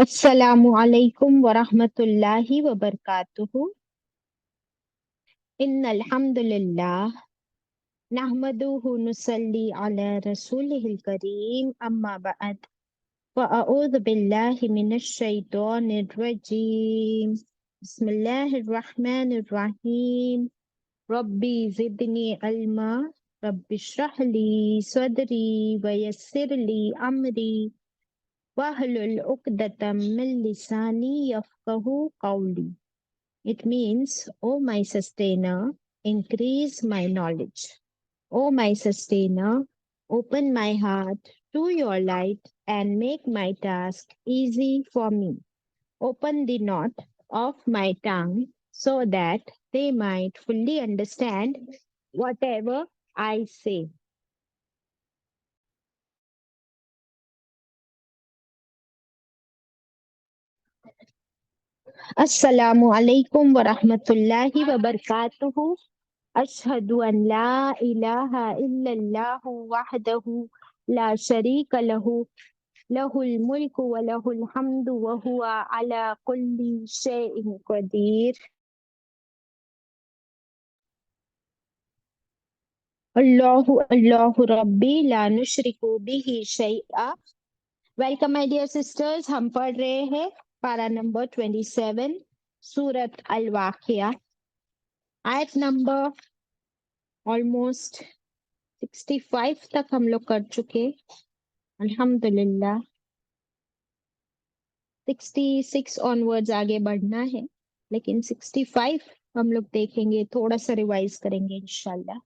अस्सलामु अलैकुम वरहमतुल्लाहि वबरकातुहू। इन्नल हम्दुलिल्लाह नहमदुहु नुसल्ली अला रसूलिहिल करीम अम्मा बअद फ़अऊज़ु बिल्लाहि मिनश शैतानिर रजीम। बिस्मिल्लाहिर रहमानिर रहीम। रब्बी ज़िदनी इल्मा रब्बिश्रह ली सदरी वयस्सिर ली अमरी wahlul uqdatam min lisani yafqahu qawli. It means, O my sustainer, increase my knowledge. O my sustainer, open my heart to your light and make my task easy for me. Open the knot of my tongue so that they might fully understand whatever I say. Assalamu alaikum wa rahmatullahi wa barakatuhu. Ashhadu an la ilaha illallahu wahdahu la sharika lahu lahul mulku wa lahul hamdu wa huwa ala kulli shay'in qadir. Allahu Rabbi la nushriku bihi shay'a. Welcome my dear sisters. हम पढ़ रहे हैं पारा number 27 सूरत अल-वाक़िया, आयत number almost 65 तक हम लोग कर चुके। अल्हम्दुलिल्लाह 66 ऑनवर्ड्स आगे बढ़ना है, लेकिन 65 हम लोग देखेंगे, थोड़ा सा रिवाइज करेंगे इंशाल्लाह।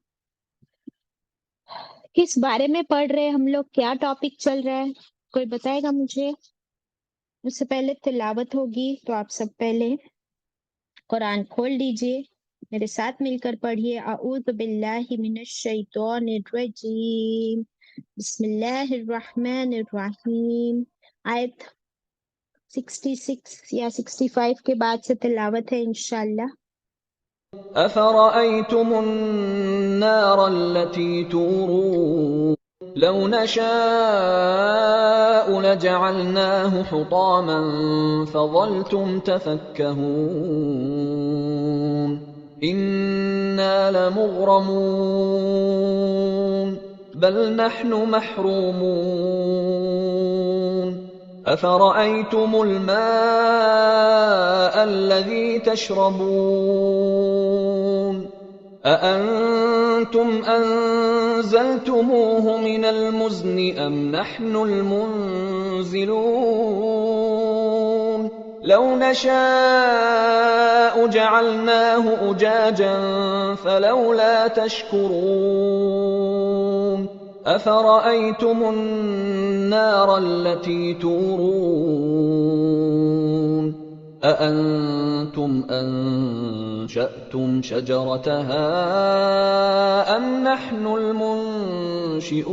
किस बारे में पढ़ रहे हैं हम लोग, क्या टॉपिक चल रहा है, कोई बताएगा मुझे? उससे पहले तिलावत होगी, तो आप सब पहले कुरान खोल लीजिए, मेरे साथ मिलकर पढ़िए। अऊज़ु बिल्लाहि मिनश शैतानिर रजीम, बिस्मिल्लाहिर रहमानिर रहीम। आयत 66 या 65 के बाद से तिलावत है इंशाल्लाह। أفرأيتم النار التي تورون لو نشاء لجعلناه حطاما فظلتم تفكهون إنا لمغرمون بل نحن محرومون أفرأيتم الماء الذي تشربون أأنتم أنزلتموه من المزن أم نحن المنزلون لو نشاء جعلناه أجاجا فلولا تشكرون أفرأيتم النار التي تورون أأنتم أنشأتم شجرتها أم نحن المنشئون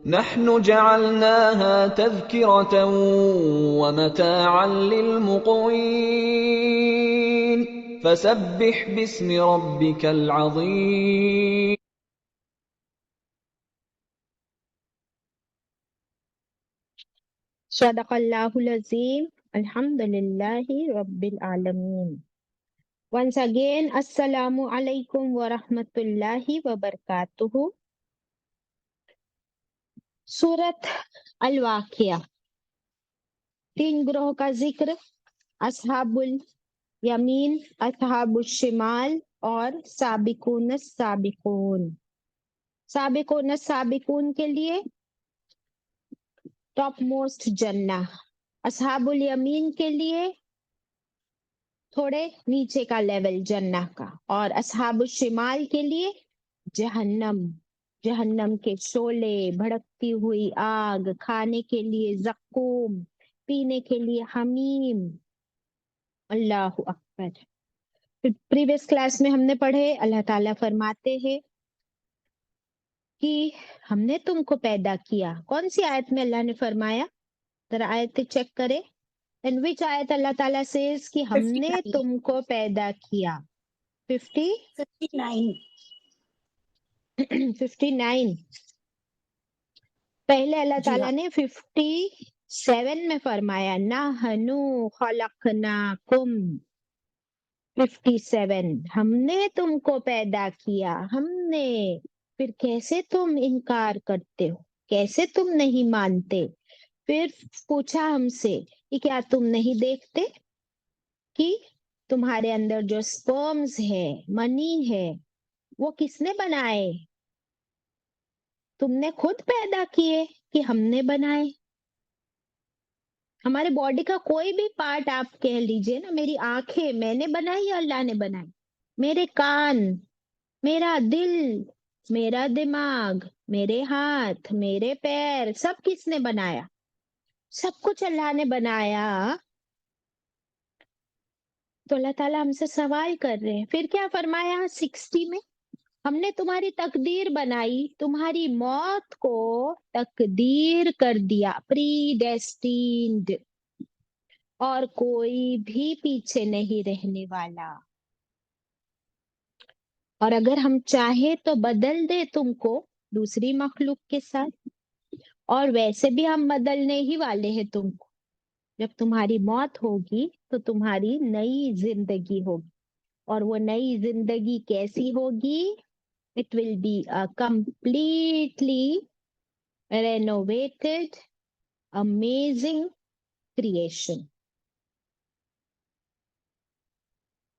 نحن جعلناها تذكرة ومتاعا للمقوين فسبح باسم ربك العظيم Sadaqallahul Azim. Alhamdulillahi Rabbil Alameen. Once again, Assalamu alaikum wa rahmatullahi wa barakatuhu. सूरत अल-वाक़िया, 3 ग्रोह का जिक्र, असहाबुल यमीन, असहाबुल शिमाल और साबिकून साबिकून। साबिकून साबिकून के लिए टॉप मोस्ट जन्ना, असहाबुल यमीन के लिए थोड़े नीचे का लेवल जन्ना का, और असहाबुल शिमाल के लिए जहन्नम, जहन्नम के शोले, भड़कती हुई आग, खाने के लिए ज़क्कूम, पीने के लिए हमीम। अल्लाहु अकबर। प्रीवियस क्लास में हमने पढ़े, अल्लाह ताला फरमाते हैं कि हमने तुमको पैदा किया। कौन सी आयत में अल्लाह ने फरमाया, जरा आयत चेक करें। इन विच आयत अल्लाह ताला सेज कि हमने 59. तुमको पैदा किया? 59. 59। पहले अल्लाह जी ताला हाँ. ने 50 7 में फरमाया नहनु खलकनाकुम। 57 हमने तुमको पैदा किया, हमने। फिर कैसे तुम इनकार करते हो, कैसे तुम नहीं मानते? फिर पूछा हमसे कि क्या तुम नहीं देखते कि तुम्हारे अंदर जो स्पर्म्स है, मनी है, वो किसने बनाए? तुमने खुद पैदा किए कि हमने बनाए? हमारे बॉडी का कोई भी पार्ट आप कह लीजिए ना, मेरी आंखें मैंने बनाई या अल्लाह ने बनाई? मेरे कान, मेरा दिल, मेरा दिमाग, मेरे हाथ, मेरे पैर, सब किसने बनाया? सब कुछ अल्लाह ने बनाया। तो अल्लाह ताला हमसे सवाल कर रहे हैं। फिर क्या फरमाया 60 में? हमने तुम्हारी तकदीर बनाई, तुम्हारी मौत को तकदीर कर दिया, प्री डेस्टिन्ड, और कोई भी पीछे नहीं रहने वाला। और अगर हम चाहे तो बदल दे तुमको दूसरी मखलूक के साथ, और वैसे भी हम बदलने ही वाले हैं तुमको। जब तुम्हारी मौत होगी तो तुम्हारी नई जिंदगी होगी, और वो नई जिंदगी कैसी होगी? It will be a completely renovated amazing creation.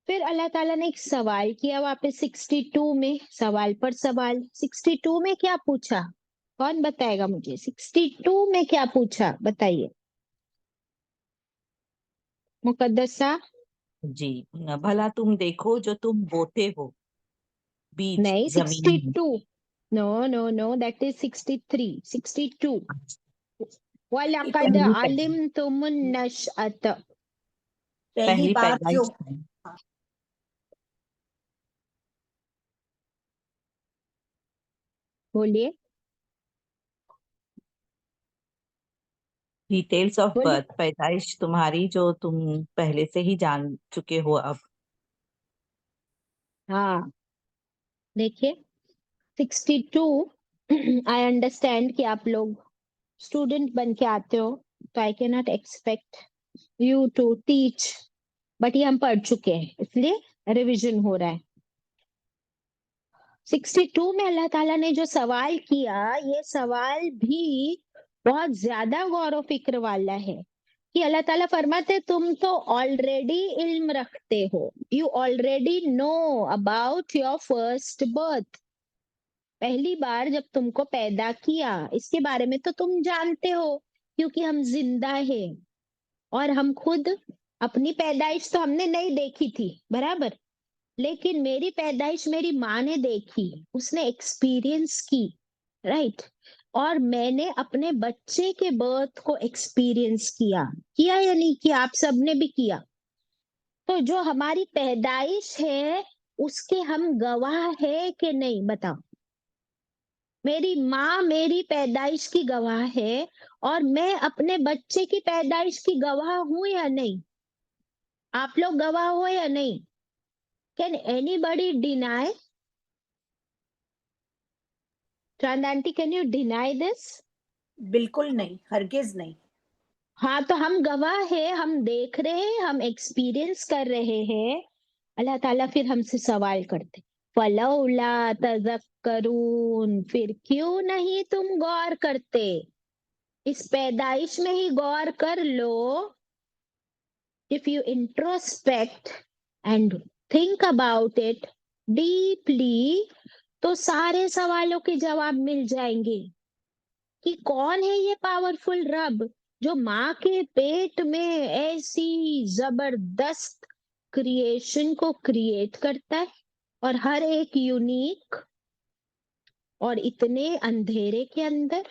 फिर अल्लाह ताला ने एक सवाल किया वापस 62 में, सवाल पर सवाल। 62 में क्या पूछा? कौन बताएगा मुझे? 62 में क्या पूछा, बताइए मुकद्दसा। जी, भला तुम देखो जो तुम बोते हो बीज नहीं, जमीन में। 62। No no no, that is 63। 62 वलक़द पहली अलिमतुमुन नशअत। पहली बात जो पैदाइश बोलिए डिटेल्स ऑफ बोलिए। बर्थ, पैदाइश तुम्हारी जो तुम पहले से ही जान चुके हो अब। हाँ, देखिए 62 आई अंडरस्टैंड कि आप लोग स्टूडेंट बन के आते हो, तो I can not expect you to teach, but ये हम पढ़ चुके हैं इसलिए रिवीजन हो रहा है। 62 में अल्लाह ताला ने जो सवाल किया, ये सवाल भी बहुत ज्यादा गौर व फिक्र वाला है। कि अल्लाह ताला फरमाते तुम तो ऑलरेडी इल्म रखते हो, you already know about your first birth. पहली बार जब तुमको पैदा किया, इसके बारे में तो तुम जानते हो, क्योंकि हम जिंदा हैं। और हम खुद अपनी पैदाइश तो हमने नहीं देखी थी, बराबर, लेकिन मेरी पैदाइश मेरी माँ ने देखी, उसने एक्सपीरियंस की, राइट। और मैंने अपने बच्चे के बर्थ को एक्सपीरियंस किया, किया या नहीं किया? आप सबने भी किया। तो जो हमारी पैदाइश है उसके हम गवाह है कि नहीं, बताओ। मेरी माँ मेरी पैदाइश की गवाह है, और मैं अपने बच्चे की पैदाइश की गवाह हूं या नहीं? आप लोग गवाह हो या नहीं? Can anybody deny? चांद कैन यू डिनाई दिस? बिल्कुल नहीं, हरगिज नहीं। हाँ, तो हम गवाह है, हम देख रहे हैं, हम एक्सपीरियंस कर रहे हैं। अल्लाह ताला फिर हमसे सवाल करते, फलौला तज़क्करून, फिर क्यों नहीं तुम गौर करते? इस पैदाइश में ही गौर कर लो। If you introspect and think about it deeply, तो सारे सवालों के जवाब मिल जाएंगे कि कौन है ये पावरफुल रब जो माँ के पेट में ऐसी जबरदस्त क्रिएशन को क्रिएट करता है, और हर एक यूनिक, और इतने अंधेरे के अंदर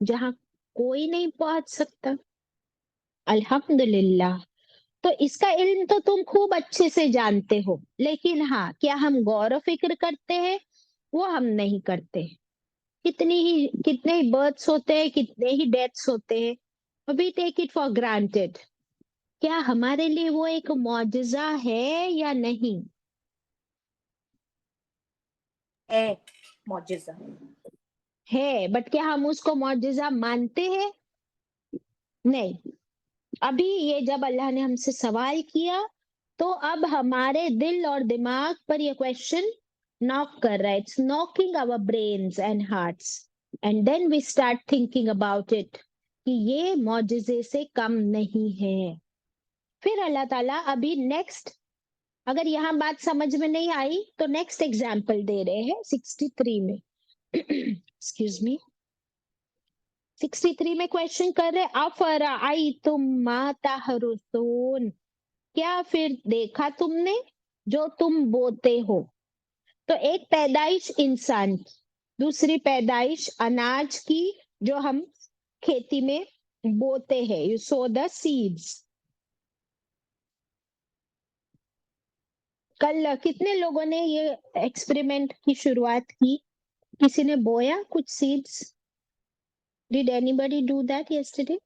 जहां कोई नहीं पहुंच सकता। अल्हम्दुलिल्लाह। तो इसका इल्म तो तुम खूब अच्छे से जानते हो, लेकिन हाँ, क्या हम गौर व फिक्र करते हैं? वो हम नहीं करते। कितने ही बर्थ्स होते हैं, कितने ही डेथ्स होते हैं, we take it for granted. क्या हमारे लिए वो एक मौजज़ा है या नहीं? है मौजज़ा। है, बट क्या हम उसको मौजज़ा मानते हैं? नहीं, अभी ये जब अल्लाह ने हमसे सवाल किया तो अब हमारे दिल और दिमाग पर ये क्वेश्चन नॉक कर रहा है. It's knocking our brains and hearts and then we start thinking about it कि ये मौजिजे से कम नहीं है. फिर अल्लाह ताला अभी नेक्स्ट, अगर यहाँ बात समझ में नहीं आई तो नेक्स्ट एग्जाम्पल दे रहे हैं 63 में. एक्सक्यूज मी, 63 में क्वेश्चन कर रहे, अफराअयतुम मा तहरुसून, क्या फिर देखा तुमने जो तुम बोते हो. तो एक पैदाइश इंसान की, दूसरी पैदाइश अनाज की जो हम खेती में बोते हैं. You so the seeds. कल कितने लोगों ने ये एक्सपेरिमेंट की शुरुआत की? किसी ने बोया कुछ seeds? Did anybody do that yesterday?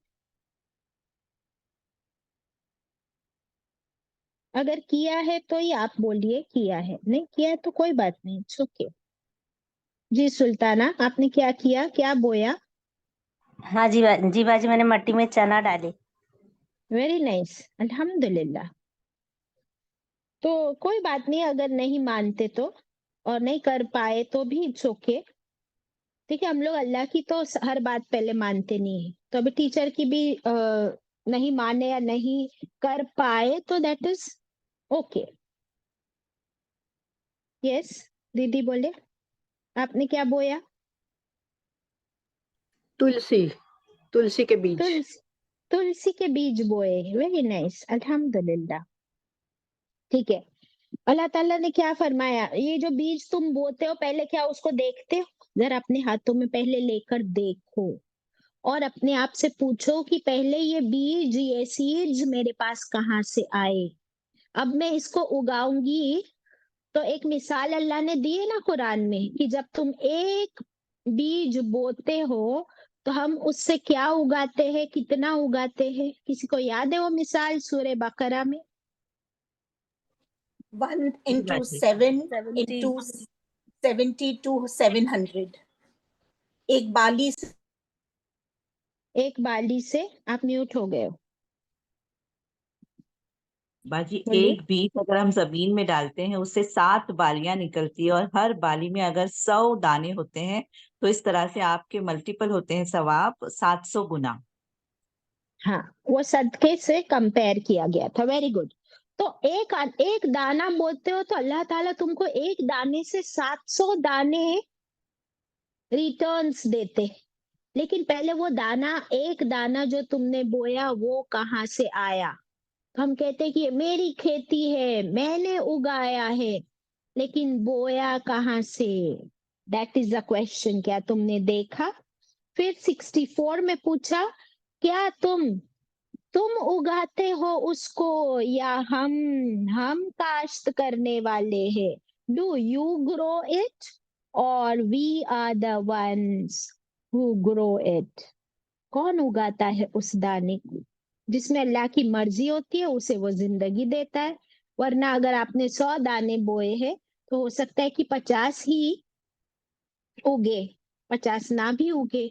अगर किया है तो ही आप बोलिए किया है, नहीं किया है तो कोई बात नहीं, इट्स ओके. जी सुल्ताना, आपने क्या किया, क्या बोया? हाँ जी जी बाजी, मैंने मट्टी में चना डाली. वेरी नाइस, अल्हम्दुलिल्लाह. तो कोई बात नहीं, अगर नहीं मानते तो और नहीं कर पाए तो भी इट्स ओके. ठीक है, हम लोग अल्लाह की तो हर बात पहले मानते नहीं है. तो अभी टीचर की भी नहीं माने या नहीं कर पाए तो दैट इज ओके. यस, दीदी बोले आपने क्या बोया? तुलसी, तुलसी के बीज. तुलसी के बीज बोए. वेरी नाइस, अल्हम्दुलिल्लाह. ठीक है, अल्लाह ताला ने क्या फरमाया, ये जो बीज तुम बोते हो पहले क्या उसको देखते हो? जरा अपने हाथों में पहले लेकर देखो और अपने आप से पूछो कि पहले ये बीज, ये सीड्स मेरे पास कहाँ से आए. अब मैं इसको उगाऊंगी. तो एक मिसाल अल्लाह ने दी है ना कुरान में कि जब तुम एक बीज बोते हो तो हम उससे क्या उगाते हैं, कितना उगाते हैं? किसी को याद है वो मिसाल सूरह बकरा में? 1 into Exactly. 7 70. into 70 to 700. एक बाली से एक बाली से, आप म्यूट हो गए हो, बाजी, बोलिए. एक बीज अगर हम जमीन में डालते हैं उससे 7 बालियां निकलती है और हर बाली में अगर 100 दाने होते हैं तो इस तरह से आपके मल्टीपल होते हैं सवाब 700 गुना. हाँ, वो सदके से कंपेयर किया गया था. Very good. तो एक दाना बोलते हो तो अल्लाह ताला तुमको एक दाने से 700 दाने रिटर्न्स देते. लेकिन पहले वो दाना, एक दाना जो तुमने बोया वो कहाँ से आया? तो हम कहते हैं कि ये मेरी खेती है, मैंने उगाया है. लेकिन बोया कहाँ से? That is the question. क्या तुमने देखा? फिर 64 में पूछा, क्या तुम उगाते हो उसको या हम काश्त करने वाले हैं? Do you grow it or we are the ones who grow it? कौन उगाता है उस दाने को? जिसमें अल्लाह की मर्जी होती है उसे वो जिंदगी देता है. वरना अगर आपने 100 दाने बोए हैं तो हो सकता है कि 50 ही उगे, 50 ना भी उगे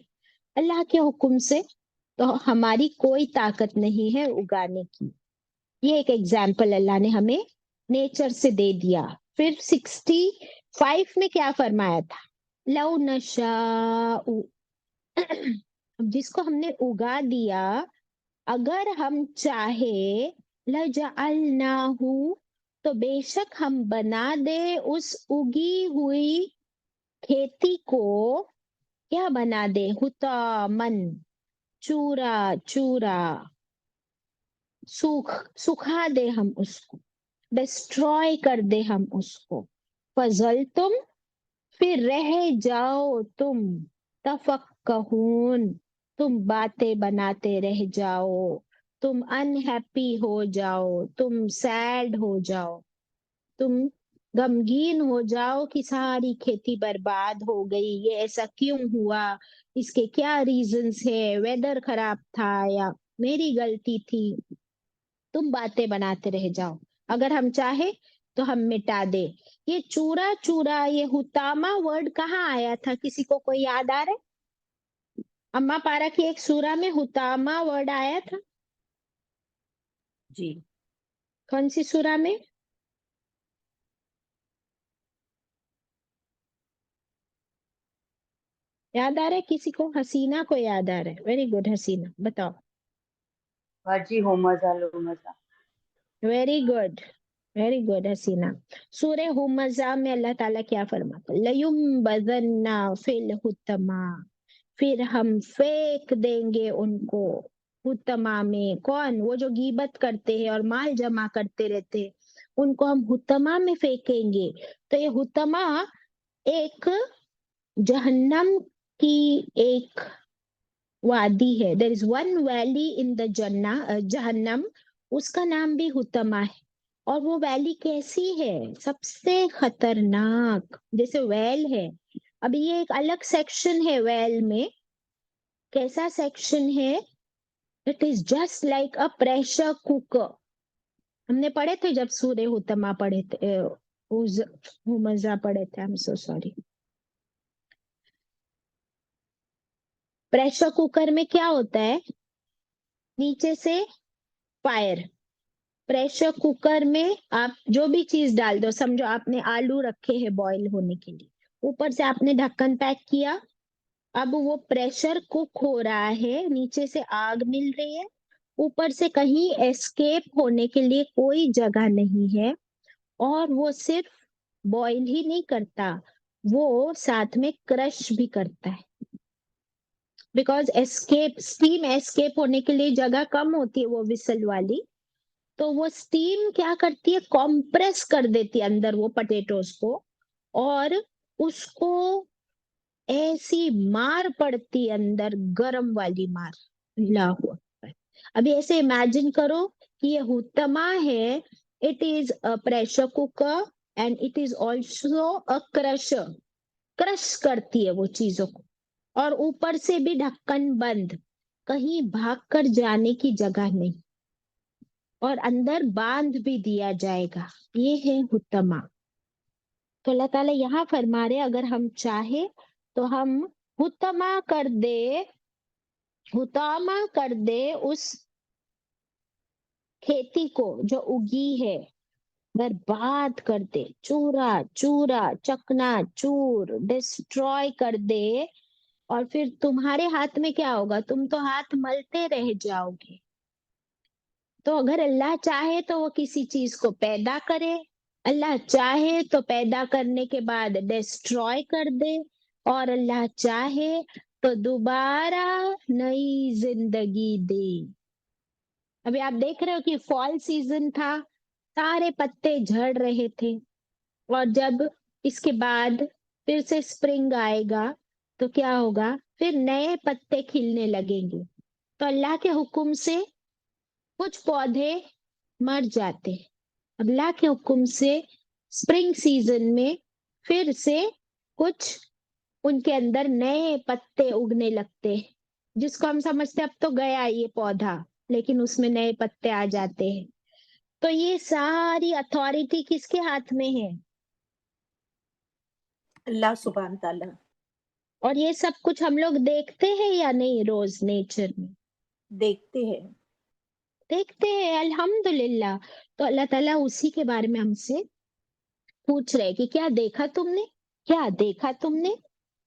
अल्लाह के हुक्म से. तो हमारी कोई ताकत नहीं है उगाने की. ये एक एग्जाम्पल अल्लाह ने हमें नेचर से दे दिया. फिर 65 में क्या फरमाया था? लौ नशाउ, जिसको हमने उगा दिया, अगर हम चाहे, लजअलनाहु, तो बेशक हम बना दे उस उगी हुई खेती को, क्या बना दे? हुतामन, चूरा चूरा, सुखा दे हम उसको, डिस्ट्रॉय कर दे हम उसको. फजल तुम, फिर रह जाओ तुम, तफक्कहून, तुम बातें बनाते रह जाओ, तुम अनहैप्पी हो जाओ, तुम सैड हो जाओ, तुम गमगीन हो जाओ कि सारी खेती बर्बाद हो गई, ये ऐसा क्यों हुआ, इसके क्या रीजंस है, वेदर खराब था या मेरी गलती थी. तुम बातें बनाते रह जाओ. अगर हम चाहे तो हम मिटा दे. ये चूरा चूरा, ये हुतामा वर्ड कहाँ आया था? किसी को कोई याद आ रहा है? अम्मा पारा की एक सूरा में हुतामा वर्ड आया था, जी कौन सी सूरा में? याद आ रहा है किसी को? हसीना को याद आ रहा है, वेरी गुड हसीना, बताओ। बाजी होमजा लोमजा। वेरी गुड, वेरी गुड हसीना। सूरह हुमजा में अल्लाह ताला क्या फरमाता है? लयुम्बज़न्ना फिल हुतमा, फिर हम फेंक देंगे उनको हुतमा में। कौन? वो जो गीबत करते हैं और माल जमा करते रहते हैं, उनको हम हुतमा में फेंकेंगे। तो ये हुतमा एक जहन्नम की एक वादी है। There is one valley in the जहन्नम, उसका नाम भी हुतमा है। और वो वैली कैसी है? सबसे खतरनाक, जैसे वेल है। अब ये एक अलग सेक्शन है वेल में। कैसा सेक्शन है? It is just like a pressure cooker. हमने पढ़े थे जब सूर्य हुतमा पढ़े थे, हुमजा पढ़े थे, I am so sorry. Pressure cooker में क्या होता है? नीचे से फायर, प्रेशर कुकर में आप जो भी चीज डाल दो, समझो आपने आलू रखे हैं बॉईल होने के लिए, ऊपर से आपने ढक्कन पैक किया, अब वो प्रेशर कुक हो रहा है, नीचे से आग मिल रही है, ऊपर से कहीं एस्केप होने के लिए कोई जगह नहीं है, और वो सिर्फ बॉईल ही नहीं करता, वो साथ में क्रश भी करता है। बिकॉज एस्केप, स्टीम एस्केप होने के लिए जगह कम होती है वो विसल वाली, तो वो स्टीम क्या करती है? कॉम्प्रेस कर देती है अंदर वो पोटैटोज को, और उसको ऐसी मार पड़ती है अंदर, गरम वाली मार। अल्लाहू अकबर। अभी ऐसे इमेजिन करो कि ये हुतमा है, it is a pressure cooker and it is also a crusher, crush करती है वो चीजों को, और ऊपर से भी ढक्कन बंद, कहीं भाग कर जाने की जगह नहीं, और अंदर बांध भी दिया जाएगा। ये है हुतमा। तो अल्लाह ताला यहाँ फरमा रहे, अगर हम चाहे तो हम हुतमा कर दे, हुतामा कर दे उस खेती को जो उगी है, बर्बाद कर दे, चूरा चूरा, चकना चूर, डिस्ट्रॉय कर दे। और फिर तुम्हारे हाथ में क्या होगा? तुम तो हाथ मलते रह जाओगे। तो अगर अल्लाह चाहे तो वो किसी चीज को पैदा करे, अल्लाह चाहे तो पैदा करने के बाद डिस्ट्रॉय कर दे, और अल्लाह चाहे तो दोबारा नई जिंदगी दे। अभी आप देख रहे हो कि फॉल सीजन था, सारे पत्ते झड़ रहे थे, और जब इसके बाद फिर से स्प्रिंग आएगा तो क्या होगा? फिर नए पत्ते खिलने लगेंगे। तो अल्लाह के हुक्म से कुछ पौधे मर जाते हैं, अल्लाह के हुक्म से स्प्रिंग सीजन में फिर से कुछ उनके अंदर नए पत्ते उगने लगते हैं, जिसको हम समझते अब तो गया ये पौधा, लेकिन उसमें नए पत्ते आ जाते हैं। तो ये सारी अथॉरिटी किसके हाथ में है? अल्लाह सुभान ताला। और ये सब कुछ हम लोग देखते हैं या नहीं? रोज नेचर में देखते हैं। देखते हैं, अल्हम्दुलिल्लाह। तो अल्लाह ताला उसी के बारे में हमसे पूछ रहे कि क्या देखा तुमने, क्या देखा तुमने?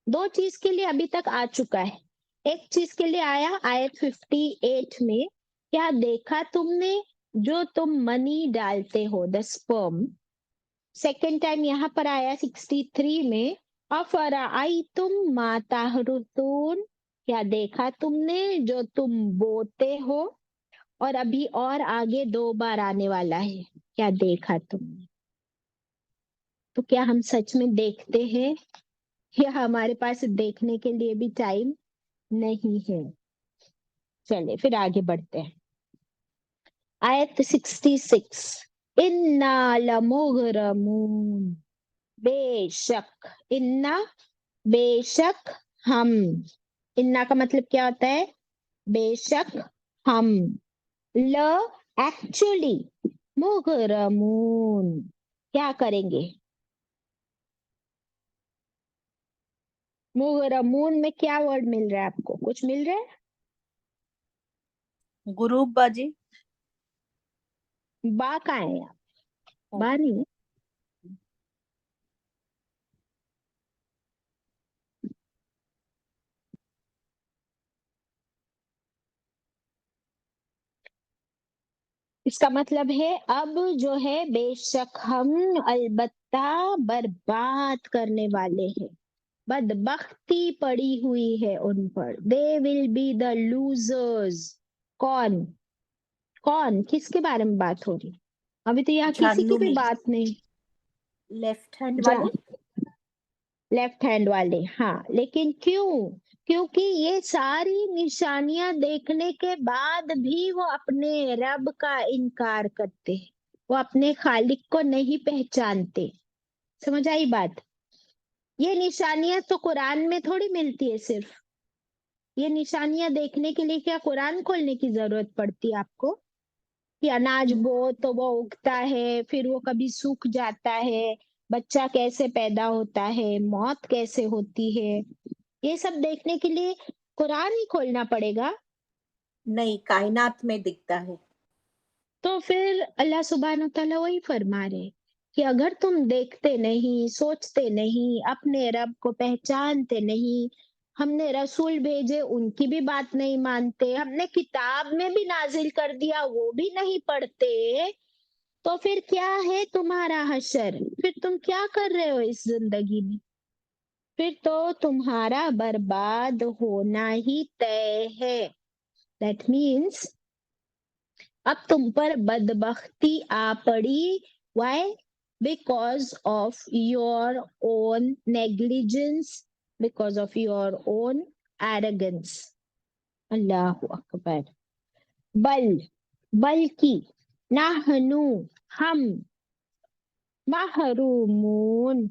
दो चीज के लिए अभी तक आ चुका है। एक चीज के लिए आया आयत 58 में, क्या देखा तुमने जो तुम मनी डालते हो, द स्पर्म। सेकेंड टाइम यहाँ पर आया 63 में, अफराअयतुम मा तहरुसून, क्या देखा तुमने जो तुम बोते हो। और अभी और आगे दो बार आने वाला है, क्या देखा तुमने। तो क्या हम सच में देखते हैं, या हमारे पास देखने के लिए भी टाइम नहीं है? चले फिर आगे बढ़ते हैं। आयत 66, इन्ना लमुगरमून, बेशक, इन्ना बेशक हम, इन्ना का मतलब क्या होता है? बेशक हम, ल एक्चुअली, मुगरमून क्या करेंगे? मुगरमून में क्या वर्ड मिल रहा है आपको? कुछ मिल रहा है? गुरूब बाजी। बा कहाँ है आप? बा नहीं है? इसका मतलब है अब जो है बेशक हम अलबत्ता बर्बाद करने वाले हैं, बदबख्ती पड़ी हुई है उन पर। They will be the losers. कौन कौन किसके बारे में बात हो रही? अभी तो यहाँ किसी की भी जहन्नुमी। बात नहीं। लेफ्ट हैंड वाले। लेफ्ट हैंड वाले, हाँ। लेकिन क्यों? क्योंकि ये सारी निशानियां देखने के बाद भी वो अपने रब का इनकार करते हैं, वो अपने खालिक को नहीं पहचानते। समझ आई बात? ये निशानियां तो कुरान में थोड़ी मिलती है सिर्फ। ये निशानियां देखने के लिए क्या कुरान खोलने की जरूरत पड़ती है आपको? कि अनाज बो तो वो उगता है, फिर वो कभी सूख जाता है, बच्चा कैसे पैदा होता है, मौत कैसे होती है, ये सब देखने के लिए कुरान ही खोलना पड़ेगा? नहीं, कायनात में दिखता है। तो फिर अल्लाह सुब्हान तआला वही फरमा रहे कि अगर तुम देखते नहीं, सोचते नहीं, अपने रब को पहचानते नहीं, हमने रसूल भेजे उनकी भी बात नहीं मानते, हमने किताब में भी नाजिल कर दिया वो भी नहीं पढ़ते, तो फिर क्या है तुम्हारा हशर? फिर तुम क्या कर रहे हो इस जिंदगी में? फिर तो तुम्हारा बर्बाद होना ही तय है। दैट मीन्स अब तुम पर बदबख्ती आ पड़ी। Why? Because of your own negligence, because of your own arrogance. अल्लाहु अकबर। बल्कि नाहनु हम महरूमून।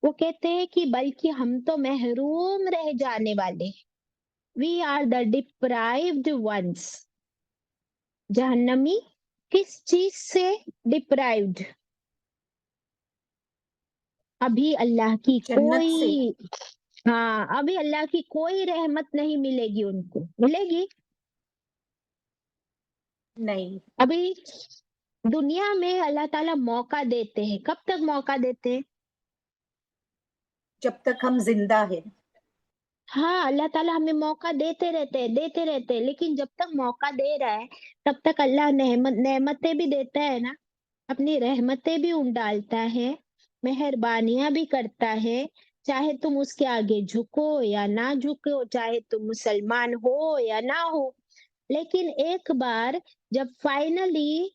वो कहते हैं कि बल्कि हम तो महरूम रह जाने वाले। We are the deprived ones. जहन्नमी किस चीज से डिप्राइव्ड? अभी अल्लाह की जन्नत से। कोई, हाँ, अभी अल्लाह की कोई रहमत नहीं मिलेगी उनको। मिलेगी? नहीं, अभी दुनिया में अल्लाह ताला मौका देते हैं। कब तक मौका देते हैं? जब तक हम जिंदा है। हाँ, अल्लाह ताला हमें मौका देते रहते हैं, देते रहते हैं। लेकिन जब तक मौका दे रहा है तब तक अल्लाह नेमतें भी देता है ना, अपनी रहमतें भी डालता है, मेहरबानियां भी करता है। चाहे तुम उसके आगे झुको या ना झुको, चाहे तुम मुसलमान हो या ना हो, लेकिन एक बार जब फाइनली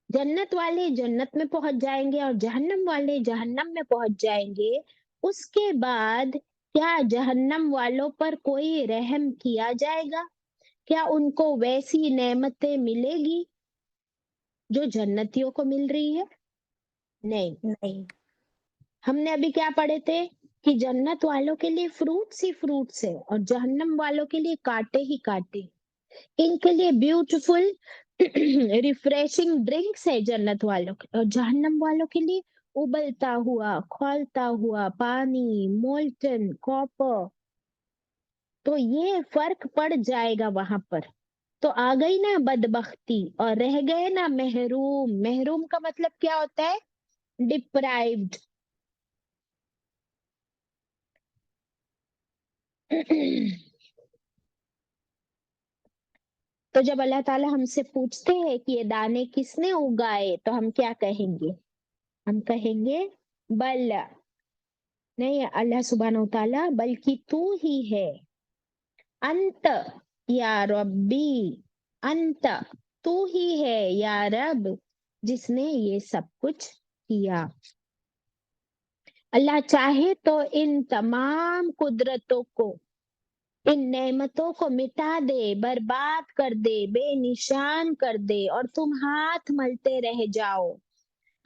जन्नत वाले जन्नत में पहुंच जाएंगे और जहन्नम वाले जहन्नम में पहुंच जाएंगे, उसके बाद क्या जहन्नम वालों पर कोई रहम किया जाएगा? क्या उनको वैसी नेमतें मिलेगी जो जन्नतियों को मिल रही है? नहीं। नहीं, हमने अभी क्या पढ़े थे कि जन्नत वालों के लिए फ्रूट्स ही फ्रूट्स है और जहन्नम वालों के लिए कांटे ही कांटे। इनके लिए ब्यूटीफुल रिफ्रेशिंग ड्रिंक्स है जन्नत वालों के, और जहन्नम वालों के लिए उबलता हुआ खौलता हुआ पानी, मोल्टन कॉपर। तो ये फर्क पड़ जाएगा वहां पर। तो आ गई ना बदबख्ती और रह गए ना महरूम। महरूम का मतलब क्या होता है? डिप्राइव्ड। तो जब अल्लाह ताला हमसे पूछते हैं कि ये दाने किसने उगाए, तो हम क्या कहेंगे? हम कहेंगे बल, नहीं अल्लाह सुब्हानहू ताला, बल्कि तू ही है। अंत या रब्बी, अंत तू ही है या रब जिसने ये सब कुछ किया। अल्लाह चाहे तो इन तमाम कुदरतों को, इन नेमतों को मिटा दे, बर्बाद कर दे, बेनिशान कर दे और तुम हाथ मलते रह जाओ।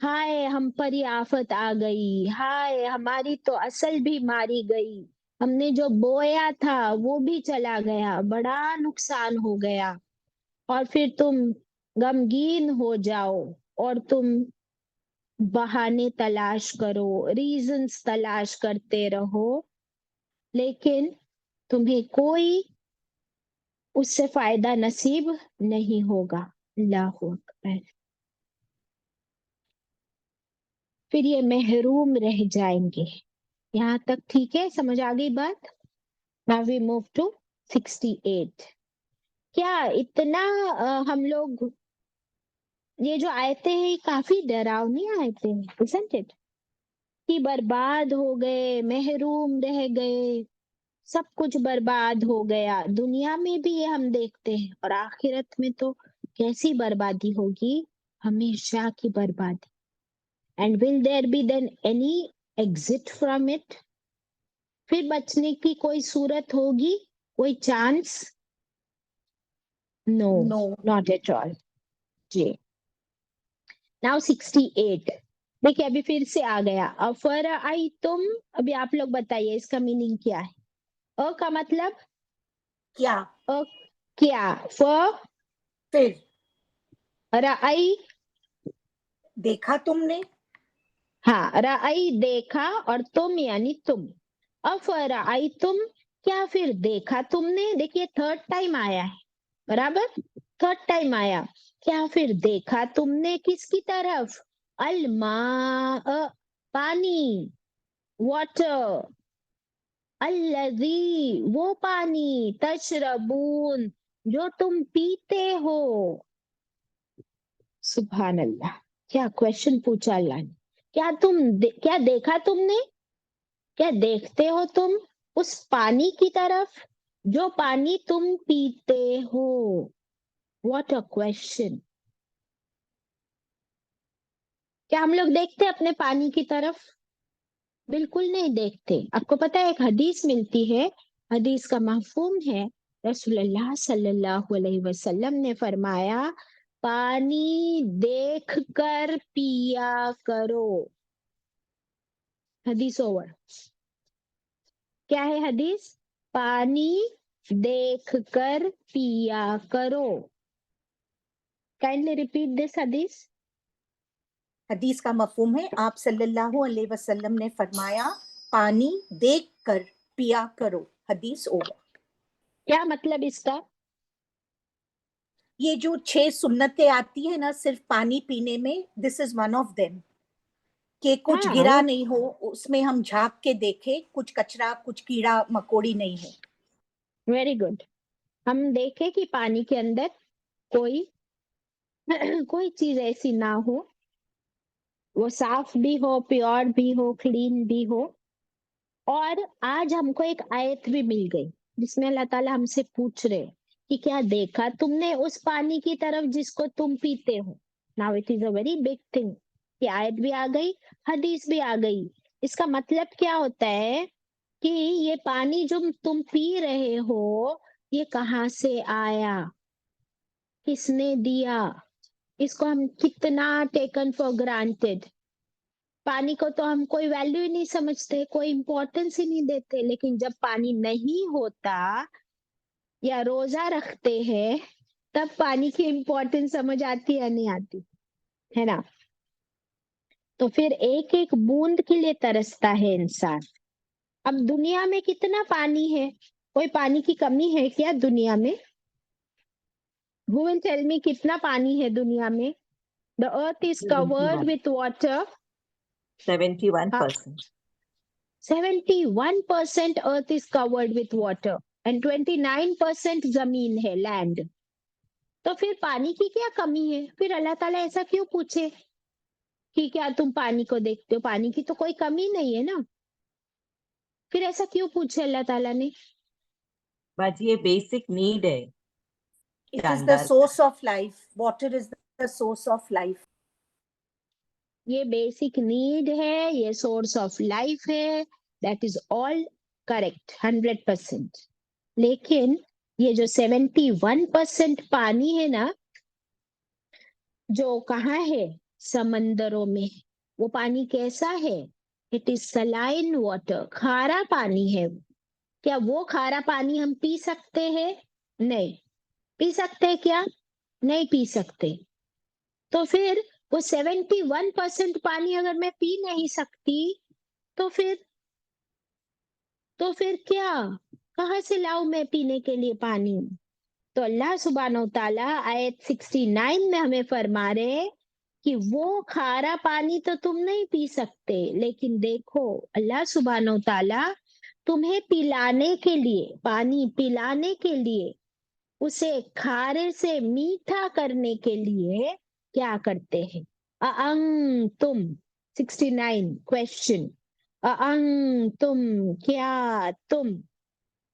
हाय हम पर ये आफत आ गई, हाय हमारी तो असल भी मारी गई, हमने जो बोया था वो भी चला गया, बड़ा नुकसान हो गया। और फिर तुम गमगीन हो जाओ और तुम बहाने तलाश करो, रीजंस तलाश करते रहो, लेकिन तुम्हें कोई उससे फायदा नसीब नहीं होगा। अल्लाह अकबर। फिर ये महरूम रह जाएंगे। यहाँ तक ठीक है, समझ आ गई बात? Now we move to 68। क्या इतना हम लोग, ये जो आयते हैं ये काफी डरावनी आयते हैं, isn't it? कि बर्बाद हो गए, महरूम रह गए, सब कुछ बर्बाद हो गया। दुनिया में भी ये हम देखते हैं, और आखिरत में तो कैसी बर्बादी होगी, हमेशा की बर्बादी। And will there be then any exit from it? फिर बचने की कोई सूरत होगी, कोई chance? No, no. Not at all. जी। नाउ 68। देखिए अभी फिर से आ गया अफर आई तुम। अभी आप लोग बताइए इसका मीनिंग क्या है? अ का मतलब क्या? अ क्या, फ फिर रअई, देखा तुमने, हाँ रअई देखा, और तुम यानी तुम। अफरअई तुम, क्या फिर देखा तुमने? देखिए थर्ड टाइम आया है, बराबर, थर्ड टाइम आया। क्या फिर देखा तुमने किसकी तरफ? अलमा, पानी, वाटर, अल्लजी, वो पानी, तशरबून, जो तुम पीते हो। सुभान अल्लाह, क्या क्वेश्चन पूछा अल्लाह ने। क्या क्या देखा तुमने, क्या देखते हो तुम उस पानी की तरफ जो पानी तुम पीते हो? What a question. क्या हम लोग देखते हैं अपने पानी की तरफ? बिल्कुल नहीं देखते। आपको पता है एक हदीस मिलती है, हदीस का मफहूम है, रसूलुल्लाह सल्लल्लाहु अलैहि वसल्लम ने फरमाया, पानी देख कर पिया करो। हदीस ओवर। क्या है हदीस? पानी देख कर पिया करो। काइंडली रिपीट दिस हदीस। हदीस का मफहूम है, आप सल्लल्लाहु अलैहि वसल्लम ने फरमाया, पानी देख कर पिया करो। हदीस ओवर। क्या मतलब इसका? ये जो 6 सुन्नतें आती है ना सिर्फ पानी पीने में, this is one of them. कि कुछ हाँ गिरा वो नहीं हो, उसमें हम झांक के देखें, कुछ कचरा कुछ कीड़ा मकोड़ी नहीं हो। Very good. हम देखें कि पानी के अंदर कोई कोई चीज ऐसी ना हो, वो साफ भी हो, प्योर भी हो, क्लीन भी हो। और आज हमको एक आयत भी मिल गई जिसमें अल्लाह ताला हमसे पूछ रहे कि क्या देखा तुमने उस पानी की तरफ जिसको तुम पीते हो? Now it is a very big thing कि आयत भी आ गई, हदीस भी आ गई। इसका मतलब क्या होता है कि ये पानी जो तुम पी रहे हो, ये कहाँ से आया, किसने दिया? इसको हम कितना टेकन फॉर ग्रांटेड। पानी को तो हम कोई वैल्यू ही नहीं समझते, कोई इंपॉर्टेंस ही नहीं देते, लेकिन जब पानी नहीं होता या रोजा रखते हैं, तब पानी की इंपॉर्टेंस समझ आती है या नहीं आती, है ना? तो फिर एक एक बूंद के लिए तरसता है इंसान। अब दुनिया में कितना पानी है? कोई पानी की कमी है क्या दुनिया में? Who will tell me कितना पानी है दुनिया में? The earth is covered 71 with water. 71%. 71% earth is covered with water and 29% जमीन है, लैंड। तो फिर पानी की क्या कमी है? फिर अल्लाह ताला ऐसा क्यों पूछे कि क्या तुम पानी को देखते हो? पानी की तो कोई कमी नहीं है ना, फिर ऐसा क्यों पूछे अल्लाह ताला ने? बट ये बेसिक नीड है इट इज द जानदार। Source of life, water is the source of life. ये बेसिक नीड है, ये सोर्स ऑफ लाइफ है, दैट इज ऑल करेक्ट, 100%। लेकिन ये जो 71% पानी है ना, जो कहाँ है? समंदरों में। वो पानी कैसा है? इट इज सलाइन वाटर, खारा पानी है। क्या वो खारा पानी हम पी सकते हैं? नहीं। पी सकते हैं क्या? नहीं पी सकते। तो फिर وہ 71% پانی اگر میں پی نہیں سکتی تو پھر کیا، کہاں سے لاؤں میں پینے کے لیے پانی؟ تو اللہ سبحانہ و تعالیٰ آیت 69 میں ہمیں فرما رہے کہ وہ کھارا پانی تو تم نہیں پی سکتے، لیکن دیکھو اللہ سبحانہ و تعالیٰ تمہیں پلانے کے لیے، پانی پلانے کے لیے، اسے کھارے سے میٹھا کرنے کے لیے کیا کرتے ہیں؟ تم 69 کوشچن، تم کیا تم،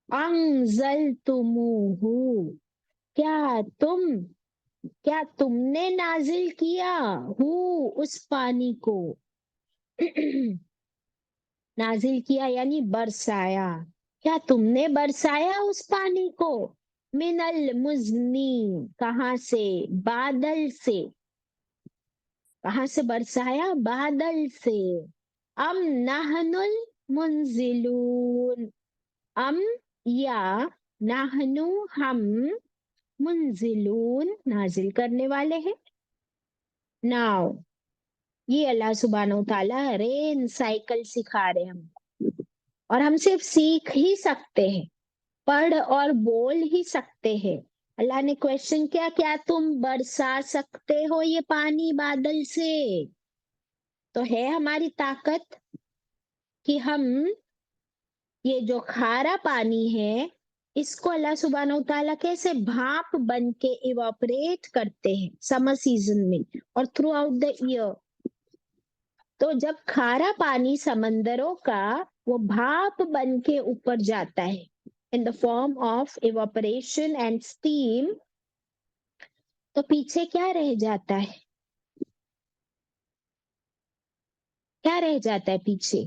انزلتموہ کیا تم نے نازل کیا اس پانی کو نازل کیا یعنی برسایا، کیا تم نے برسایا اس پانی کو؟ من المزنی، کہاں سے؟ بادل سے، کہاں سے برسایا؟ بادل سے۔ ام نحن المنزلون، ام یا نحنو ہم، منزلون نازل کرنے والے ہیں۔ ناؤ یہ اللہ سبحانہ و تعالیٰ رین سائیکل سکھا رہے ہم، اور ہم صرف سیکھ ہی سکتے ہیں، پڑھ اور بول ہی سکتے ہیں۔ اللہ نے کوشچن کیا، کیا تم برسا سکتے ہو یہ پانی بادل سے؟ تو ہے ہماری طاقت کہ ہم یہ جو کھارا پانی ہے اس کو اللہ سبحانہ و تعالیٰ کیسے بھاپ بن کے ایواپریٹ کرتے ہیں سمر سیزن میں اور تھرو آؤٹ دا ایئر۔ تو جب کھارا پانی سمندروں کا وہ بھاپ بن کے اوپر جاتا ہے in the form of evaporation and steam، تو پیچھے کیا رہ جاتا ہے؟ کیا رہ جاتا ہے پیچھے؟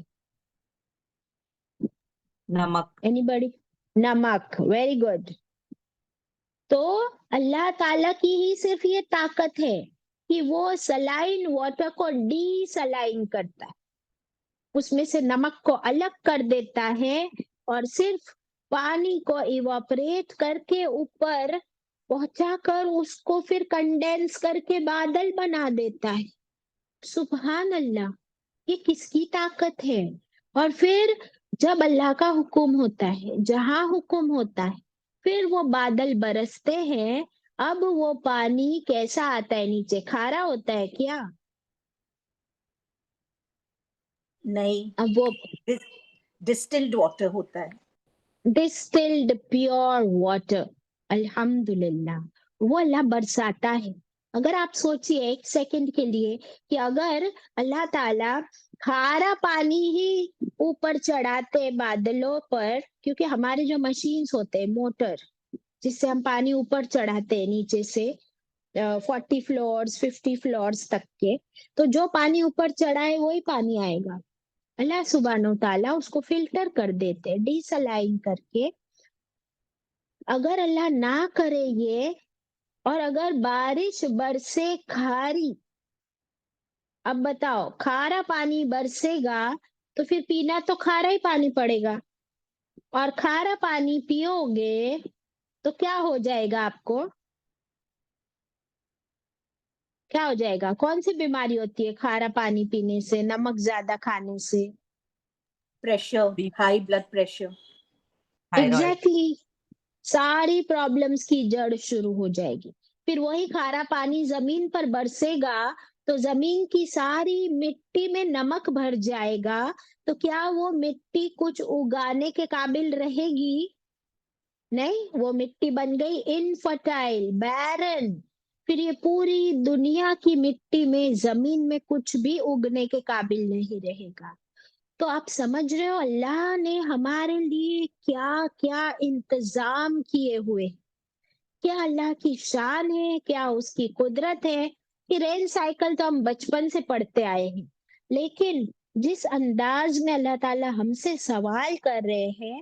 نمک۔ Anybody؟ نمک، ویری گڈ۔ تو اللہ تعالیٰ کی ہی صرف یہ طاقت ہے کہ وہ سلائن واٹر کو ڈی سلائن کرتا ہے، اس میں سے نمک کو الگ کر دیتا ہے اور صرف پانی کو ایواپریٹ کر کے اوپر پہنچا کر اس کو پھر کنڈینس کر کے بادل بنا دیتا ہے۔ سبحان اللہ، یہ کس کی طاقت ہے؟ اور پھر جب اللہ کا حکم ہوتا ہے، جہاں حکم ہوتا ہے، پھر وہ بادل برستے ہیں۔ اب وہ پانی کیسا آتا ہے نیچے؟ کھارا ہوتا ہے کیا؟ نہیں، اب وہ ڈسٹلڈ واٹر ہوتا ہے۔ ڈسٹلڈ پیور واٹر، الحمدللہ وہ اللہ برساتا ہے۔ اگر آپ سوچئے ایک سیکنڈ کے لیے کہ اگر اللہ تعالیٰ کھارا پانی ہی اوپر چڑھاتے بادلوں پر، کیونکہ ہمارے جو مشینز ہوتے ہیں موٹر جس سے ہم پانی اوپر چڑھاتے ہیں نیچے سے 40 فلورز 50 فلورز تک کے، تو جو پانی اوپر چڑھائے وہی پانی آئے گا۔ اللہ سبحانہ و تعالیٰ اس کو فلٹر کر دیتے ڈی سلائن کر کے۔ اگر اللہ نہ کرے یہ، اور اگر بارش برسے کھاری، اب بتاؤ کھارا پانی برسے گا تو پھر پینا تو کھارا ہی پانی پڑے گا، اور کھارا پانی پیو گے تو کیا ہو جائے گا؟ آپ کو کیا ہو جائے گا؟ کون سی بیماری ہوتی ہے کھارا پانی پینے سے، نمک زیادہ کھانے سے؟ Pressure, high blood pressure. Exactly, ساری پرابلمس کی جڑ شروع ہو جائے گی۔ پھر وہی کھارا پانی زمین پر برسے گا تو زمین کی ساری مٹی میں نمک بھر جائے گا، تو کیا وہ مٹی کچھ اگانے کے قابل رہے گی؟ نہیں، وہ مٹی بن گئی انفرٹائل، بیرن۔ پھر یہ پوری دنیا کی مٹی میں، زمین میں کچھ بھی اگنے کے قابل نہیں رہے گا۔ تو آپ سمجھ رہے ہو اللہ نے ہمارے لیے کیا کیا انتظام کیے ہوئے، کیا اللہ کی شان ہے، کیا اس کی قدرت ہے۔ کہ رین سائیکل تو ہم بچپن سے پڑھتے آئے ہیں، لیکن جس انداز میں اللہ تعالیٰ ہم سے سوال کر رہے ہیں،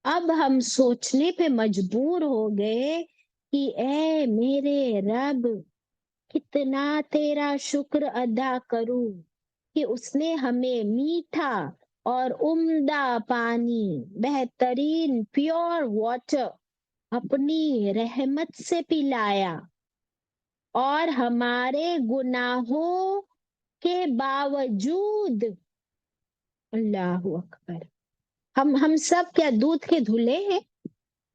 اب ہم سوچنے پہ مجبور ہو گئے کہ اے میرے رب، کتنا تیرا شکر ادا کروں کہ اس نے ہمیں میٹھا اور عمدہ پانی، بہترین پیور واٹر اپنی رحمت سے پلایا۔ اور ہمارے گناہوں کے باوجود، اللہ اکبر، ہم سب کیا دودھ کے دھلے ہیں؟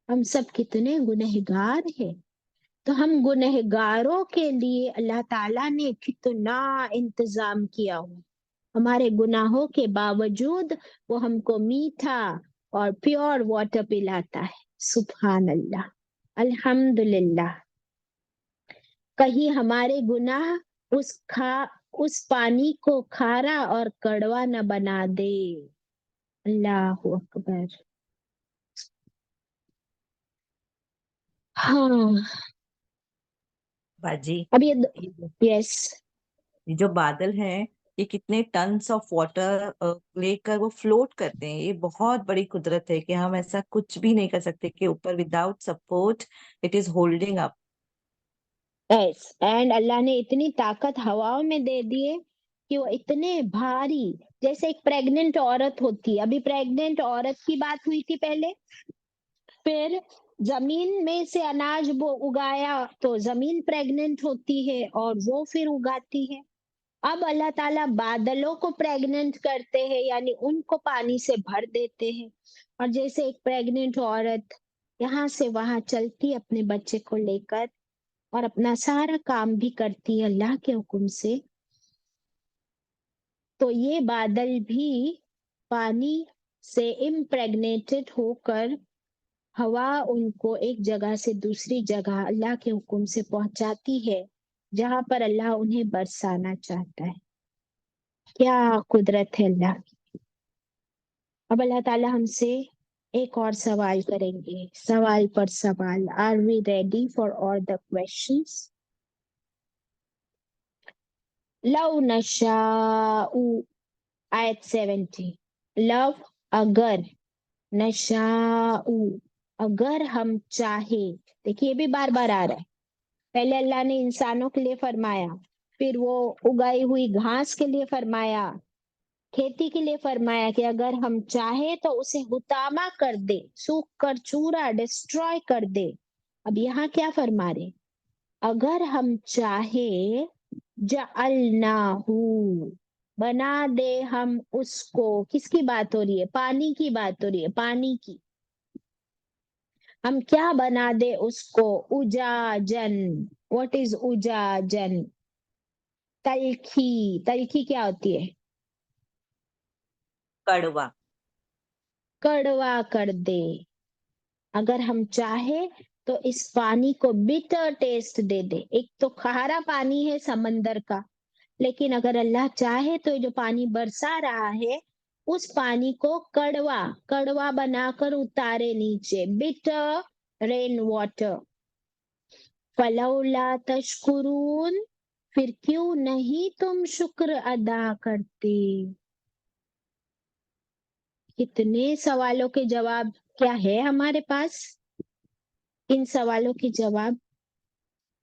ہم سب کتنے گنہگار ہیں، تو ہم گنہگاروں کے لیے اللہ تعالیٰ نے کتنا انتظام کیا ہو، ہمارے گناہوں کے باوجود وہ ہم کو میٹھا اور پیور واٹر پلاتا ہے، سبحان اللہ، الحمدللہ۔ کہیں ہمارے گناہ اس پانی کو کھارا اور کڑوا نہ بنا دے، اللہ اکبر۔ ہاں، باجی اب یہ یس، یہ جو بادل ہیں یہ کتنے ٹنس آف واٹر لے کر وہ فلوٹ کرتے ہیں، یہ بہت بڑی قدرت ہے کہ ہم ایسا کچھ بھی نہیں کر سکتے کہ اوپر without support it is holding up. Yes, and اللہ نے اتنی طاقت ہواؤں میں دے دیے کہ وہ اتنے بھاری، جیسے ایک پریگننٹ عورت ہوتی ہے، ابھی پریگننٹ عورت کی بات ہوئی تھی پہلے، پھر زمین میں سے اناج وہ اگایا تو زمین پریگننٹ ہوتی ہے اور وہ پھر اگاتی ہے۔ اب اللہ تعالیٰ بادلوں کو پریگننٹ کرتے ہیں، یعنی ان کو پانی سے بھر دیتے ہیں، اور جیسے ایک پریگننٹ عورت یہاں سے وہاں چلتی اپنے بچے کو لے کر اور اپنا سارا کام بھی کرتی ہے اللہ کے حکم سے، تو یہ بادل بھی پانی سے امپریگنیٹڈ ہو کر ہوا ان کو ایک جگہ سے دوسری جگہ اللہ کے حکم سے پہنچاتی ہے، جہاں پر اللہ انہیں برسانا چاہتا ہے۔ کیا قدرت ہے اللہ کی۔ اب اللہ تعالیٰ ہم سے ایک اور سوال کریں گے، سوال پر سوال۔ Are we ready for all the questions? لو نشاء، آیت 70، لو، اگر، نشاء، اگر ہم چاہے، دیکھیے یہ بھی بار بار آ رہا ہے، پہلے اللہ نے انسانوں کے لیے فرمایا، پھر وہ اگائی ہوئی گھاس کے لیے فرمایا، کھیتی کے لیے فرمایا کہ اگر ہم چاہے تو اسے ہتاما کر دے، سوکھ کر چورا، ڈسٹروائے کر دے۔ اب یہاں کیا فرما رہے؟ اگر ہم چاہے، جعلناہ، بنا دے ہم اس کو، کس کی بات ہو رہی ہے؟ پانی کی بات ہو رہی ہے، پانی کی، ہم کیا بنا دے اس کو؟ اجاجن، واٹ از اجاجن؟ تلخی، تلخی کیا ہوتی ہے؟ کڑوا۔ کڑوا کر دے۔ اگر ہم چاہے تو اس پانی کو بیٹر ٹیسٹ دے دے، ایک تو کھارا پانی ہے سمندر کا، لیکن اگر اللہ چاہے تو جو پانی برسا رہا ہے اس پانی کو کڑوا، کڑوا بنا کر اتارے نیچے، بیٹر رین واٹر۔ فلولا تشکرون، پھر کیوں نہیں تم شکر ادا کرتے؟ کتنے سوالوں کے جواب کیا ہے ہمارے پاس؟ ان سوالوں کے جواب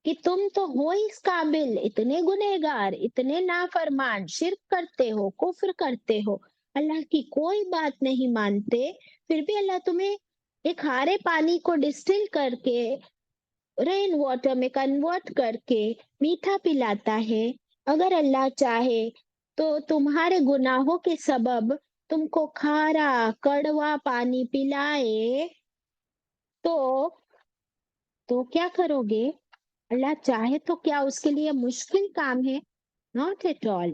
کہ تم تو ہو اس قابل، اتنے گنہگار، اتنے نافرمان، شرک کرتے ہو، کفر کرتے ہو، اللہ کی کوئی بات نہیں مانتے، پھر بھی اللہ تمہیں ایک کھارے پانی کو ڈسٹل کر کے رین واٹر میں کنورٹ کر کے میٹھا پلاتا ہے۔ اگر اللہ چاہے تو تمہارے گناہوں کے سبب تم کو کھارا کڑوا پانی پلائے تو کیا کرو گے؟ اللہ چاہے تو کیا اس کے لیے مشکل کام ہے؟ Not at all.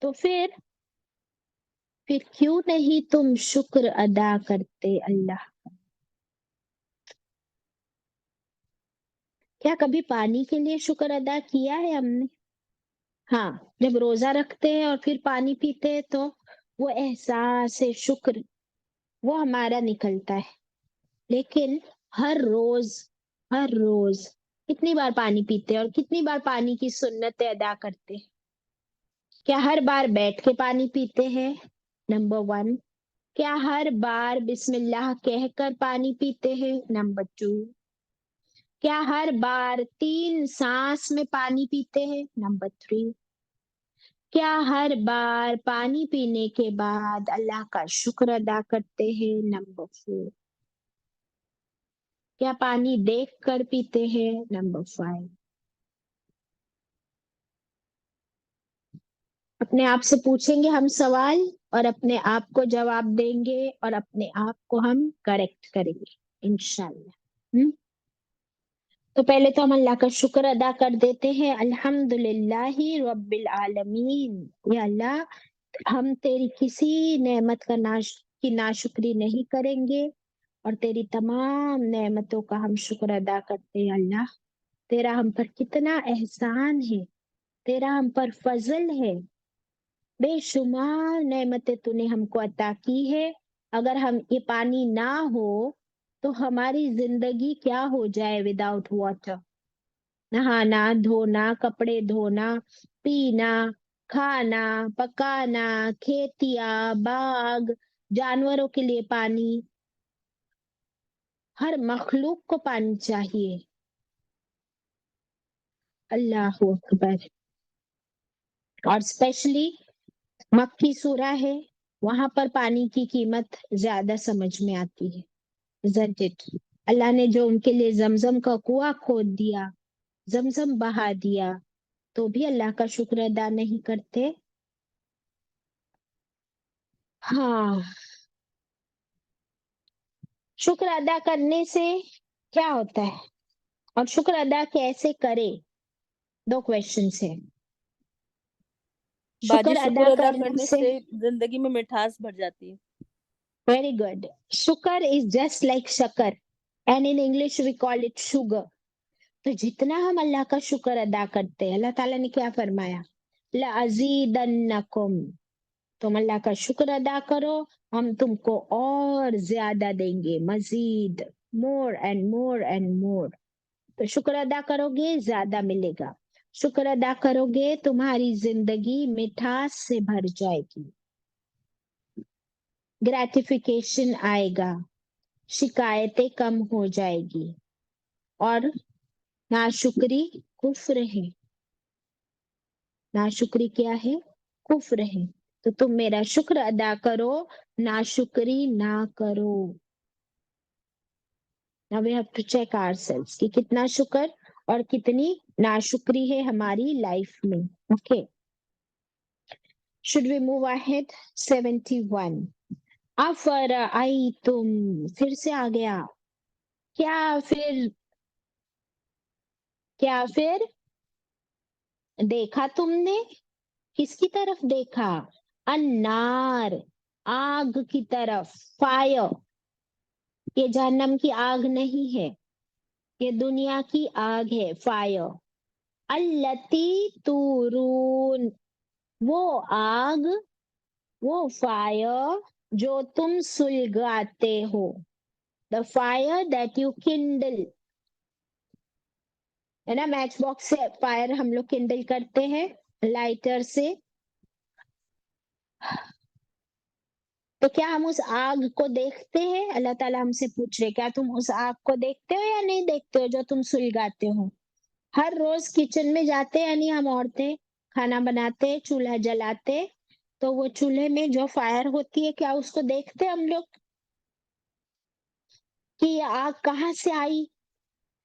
تو پھر کیوں نہیں تم شکر ادا کرتے اللہ؟ کیا کبھی پانی کے لیے شکر ادا کیا ہے ہم نے؟ ہاں، جب روزہ رکھتے ہیں اور پھر پانی پیتے ہیں تو وہ احساس شکر وہ ہمارا نکلتا ہے، لیکن ہر روز کتنی بار پانی پیتے اور کتنی بار پانی کی سنتیں ادا کرتے؟ کیا ہر بار بیٹھ کے پانی پیتے ہیں؟ نمبر 1۔ کیا ہر بار بسم اللہ کہہ کر پانی پیتے ہیں؟ نمبر 2۔ کیا ہر بار 3 سانس میں پانی پیتے ہیں؟ نمبر 3۔ کیا ہر بار پانی پینے کے بعد اللہ کا شکر ادا کرتے ہیں؟ نمبر 4۔ کیا پانی دیکھ کر پیتے ہیں؟ نمبر 5۔ اپنے آپ سے پوچھیں گے ہم سوال اور اپنے آپ کو جواب دیں گے اور اپنے آپ کو ہم کریکٹ کریں گے انشاءاللہ۔ تو پہلے تو ہم اللہ کا شکر ادا کر دیتے ہیں، الحمدللہ رب العالمین، یا اللہ ہم تیری کسی نعمت کی ناشکری نہیں کریں گے اور تیری تمام نعمتوں کا ہم شکر ادا کرتے ہیں۔ اللہ تیرا ہم پر کتنا احسان ہے، تیرا ہم پر فضل ہے، بے شمار نعمتیں تو نے ہم کو عطا کی ہے۔ اگر ہم یہ پانی نہ ہو تو ہماری زندگی کیا ہو جائے وداؤٹ واٹر، نہانا دھونا کپڑے دھونا پینا کھانا پکانا کھیتیاں باغ جانوروں کے لیے پانی، ہر مخلوق کو پانی چاہیے۔ اللہ اکبر۔ اور اسپیشلی مکی سورہ ہے، وہاں پر پانی کی قیمت زیادہ سمجھ میں آتی ہے، isn't it؟ اللہ نے جو ان کے لیے زمزم کا کنواں کھود دیا، زمزم بہا دیا، تو بھی اللہ کا شکر ادا نہیں کرتے۔ ہاں، شکر ادا کرنے سے کیا ہوتا ہے اور شکر ادا کیسے کرے؟ دو کویشچنس ہیں۔ باجی شکر شکر ادا ادا کرنے کرنے سے سے زندگی میں مٹھاس بھر جاتی ہے۔ Very good. شکر از جسٹ لائک شکر and in English we call it sugar. تو جتنا ہم اللہ کا شکر ادا کرتے ہیں، اللہ تعالیٰ نے کیا فرمایا؟ لَأَزِيدَنَّكُمْ، تم اللہ کا شکر ادا کرو ہم تم کو اور زیادہ دیں گے، مزید، more and more and more. تو شکر ادا کرو گے زیادہ ملے گا، شکر ادا کرو گے تمہاری زندگی مٹھاس سے بھر جائے گی، گریٹیفیکیشن آئے گا، شکایتیں کم ہو جائے گی، اور ناشکری کفر ہے۔ ناشکری کیا ہے؟ کفر ہے۔ تو تم میرا شکر ادا کرو، ناشکری نہ کرو۔ Now we have to check ourselves کہ کتنا شکر اور کتنی ناشکری ہے ہماری لائف میں۔ Okay, should we move ahead؟ 71 افرأیتم، پھر سے آ گیا، کیا پھر دیکھا تم نے، کس کی طرف دیکھا؟ النار، آگ کی طرف، فائر۔ یہ جہنم کی آگ نہیں ہے، یہ دنیا کی آگ ہے، فائر۔ التی تورون، وہ آگ، وہ فائر جو تم سلگاتے ہو، the fire that you kindle، ہے نا، میچ باکس سے فائر ہم لوگ کنڈل کرتے ہیں لائٹر سے۔ تو کیا ہم اس آگ کو دیکھتے ہیں؟ اللہ تعالیٰ ہم سے پوچھ رہے کیا تم اس آگ کو دیکھتے ہو یا نہیں دیکھتے ہو جو تم سلگاتے ہو؟ ہر روز کچن میں جاتے یعنی ہم عورتیں کھانا بناتے چولہا جلاتے، تو وہ چولہے میں جو فائر ہوتی ہے کیا اس کو دیکھتے ہم لوگ کہ یہ آگ کہاں سے آئی،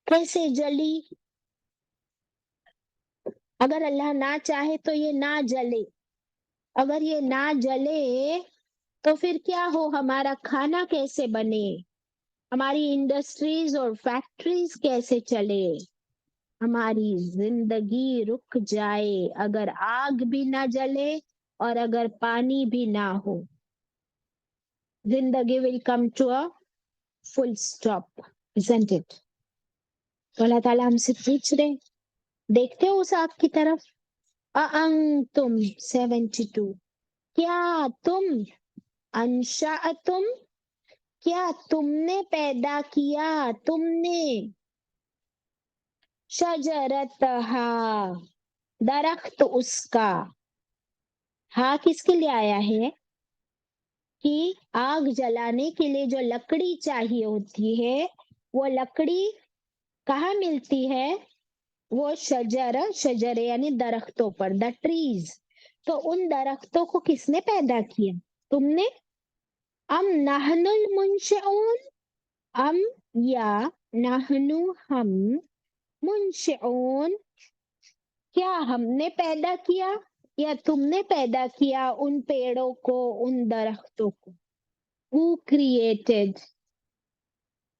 کیسے جلی؟ اگر اللہ نہ چاہے تو یہ نہ جلے، اگر یہ نہ جلے تو پھر کیا ہو، ہمارا کھانا کیسے بنے، ہماری انڈسٹریز اور فیکٹریز کیسے چلے، ہماری زندگی رک جائے اگر آگ بھی نہ جلے اور اگر پانی بھی نہ ہو۔ زندگی will come to a full stop، isn't it؟ تو اللہ تعالیٰ ہم سے پوچھ رہے دیکھتے ہو اس آگ کی طرف؟ اَأَنتُمْ 72، کیا تم، انشأتم، کیا تم نے پیدا کیا، تم نے، شجرتہا، درخت اس کا، ہاں کس کے لیے آیا ہے کہ آگ جلانے کے لیے جو لکڑی چاہیے ہوتی ہے وہ لکڑی کہاں ملتی ہے؟ وہ شجر یعنی درختوں پر، دا ٹریز۔ تو ان درختوں کو کس نے پیدا کیا؟ تم نے؟ ام نحن المنشئون، ام یا نحنو ہم، منشئون کیا ہم نے پیدا کیا، یا تم نے پیدا کیا ان پیڑوں کو، ان درختوں کو؟ Who created,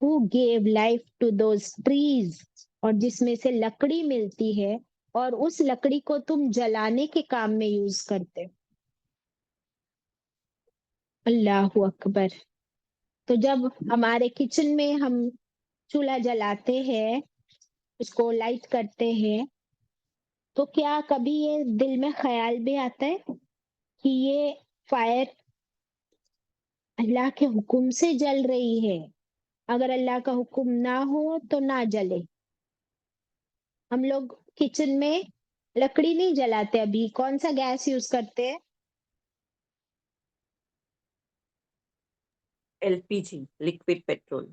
who gave life to those trees؟ اور جس میں سے لکڑی ملتی ہے اور اس لکڑی کو تم جلانے کے کام میں یوز کرتے ہو۔ اللہ اکبر۔ تو جب ہمارے کچن میں ہم چولہا جلاتے ہیں، اس کو لائٹ کرتے ہیں، تو کیا کبھی یہ دل میں خیال بھی آتا ہے کہ یہ فائر اللہ کے حکم سے جل رہی ہے؟ اگر اللہ کا حکم نہ ہو تو نہ جلے۔ ہم لوگ کچن میں لکڑی نہیں جلاتے، ابھی کون سا گیس یوز کرتے ہیں؟ LPG, liquid petrol.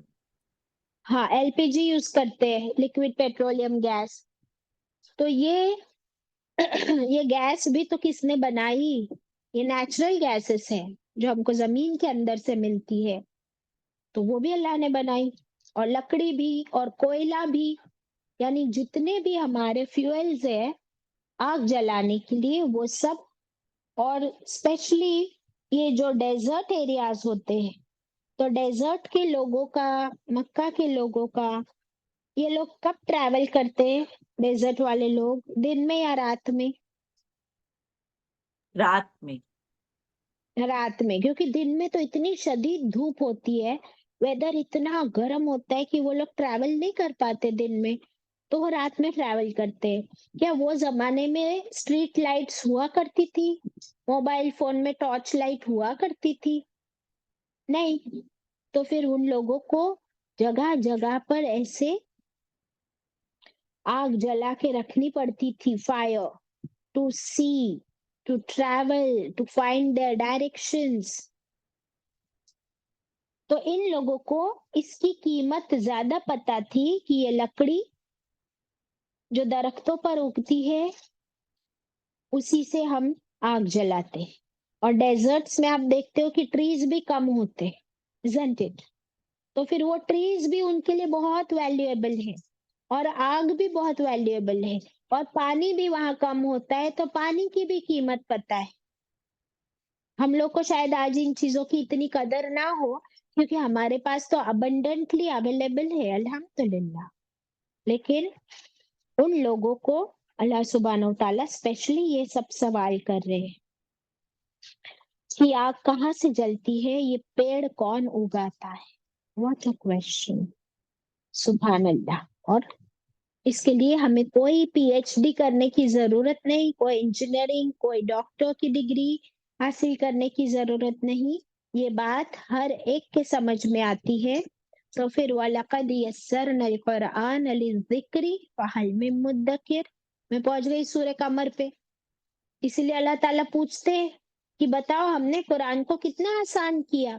ہاں LPG یوز کرتے ہیں، لیکوڈ پیٹرولیم گیس۔ تو یہ گیس بھی تو کس نے بنائی؟ یہ نیچرل گیسز ہے جو ہم کو زمین کے اندر سے ملتی ہے، تو وہ بھی اللہ نے بنائی۔ اور لکڑی بھی اور کوئلہ بھی، یعنی جتنے بھی ہمارے فیولز ہیں آگ جلانے کے لیے، وہ سب۔ اور اسپیشلی یہ جو ڈیزرٹ ایریاز ہوتے ہیں، تو ڈیزرٹ کے لوگوں کا، مکہ کے لوگوں کا، یہ لوگ کب ٹریول کرتے ہیں ڈیزرٹ والے لوگ؟ دن میں یا رات میں؟ رات میں۔ رات میں، کیونکہ دن میں تو اتنی شدید دھوپ ہوتی ہے، ویدر اتنا گرم ہوتا ہے کہ وہ لوگ ٹریول نہیں کر پاتے دن میں، تو وہ رات میں ٹریول کرتے ہیں۔ کیا وہ زمانے میں اسٹریٹ لائٹس ہوا کرتی تھی؟ موبائل فون میں ٹارچ لائٹ ہوا کرتی تھی؟ نہیں۔ تو پھر ان لوگوں کو جگہ جگہ پر ایسے آگ جلا کے رکھنی پڑتی تھی، fire to see, to travel, to find their directions. تو ان لوگوں کو اس کی قیمت زیادہ پتا تھی کہ یہ لکڑی جو درختوں پر اگتی ہے اسی سے ہم آگ جلاتے ہیں۔ اور ڈیزرٹس میں آپ دیکھتے ہو کہ ٹریز بھی کم ہوتے، isn't it؟ تو پھر وہ ٹریز بھی ان کے لیے بہت ویلیویبل ہے، اور آگ بھی بہت ویلیویبل ہے، اور پانی بھی وہاں کم ہوتا ہے، تو پانی کی بھی قیمت پتہ ہے۔ ہم لوگ کو شاید آج ان چیزوں کی اتنی قدر نہ ہو، کیونکہ ہمارے پاس تو ابنڈنٹلی اویلیبل ہے الحمدللہ، لیکن ان لوگوں کو اللہ سبحانہ وتعالیٰ اسپیشلی یہ سب سوال کر رہے ہیں کہ آگ کہاں سے جلتی ہے، یہ پیڑ کون اگاتا ہے؟ واٹ اے کویسچن، سبحان اللہ۔ اور اس کے لیے ہمیں کوئی PhD کرنے کی ضرورت نہیں، کوئی انجینئرنگ، کوئی ڈاکٹر کی ڈگری حاصل کرنے کی ضرورت نہیں، یہ بات ہر ایک کے سمجھ میں آتی ہے۔ تو پھر وَلَقَدْ يَسَّرْنَا الْقُرْآنَ لِلذِّكْرِ فَهَلْ مِن مُدَّكِرٍ، میں پہنچ گئی سورہ قمر پہ۔ اس لیے اللہ تعالیٰ پوچھتے ہیں کہ بتاؤ ہم نے قرآن کو کتنا آسان کیا،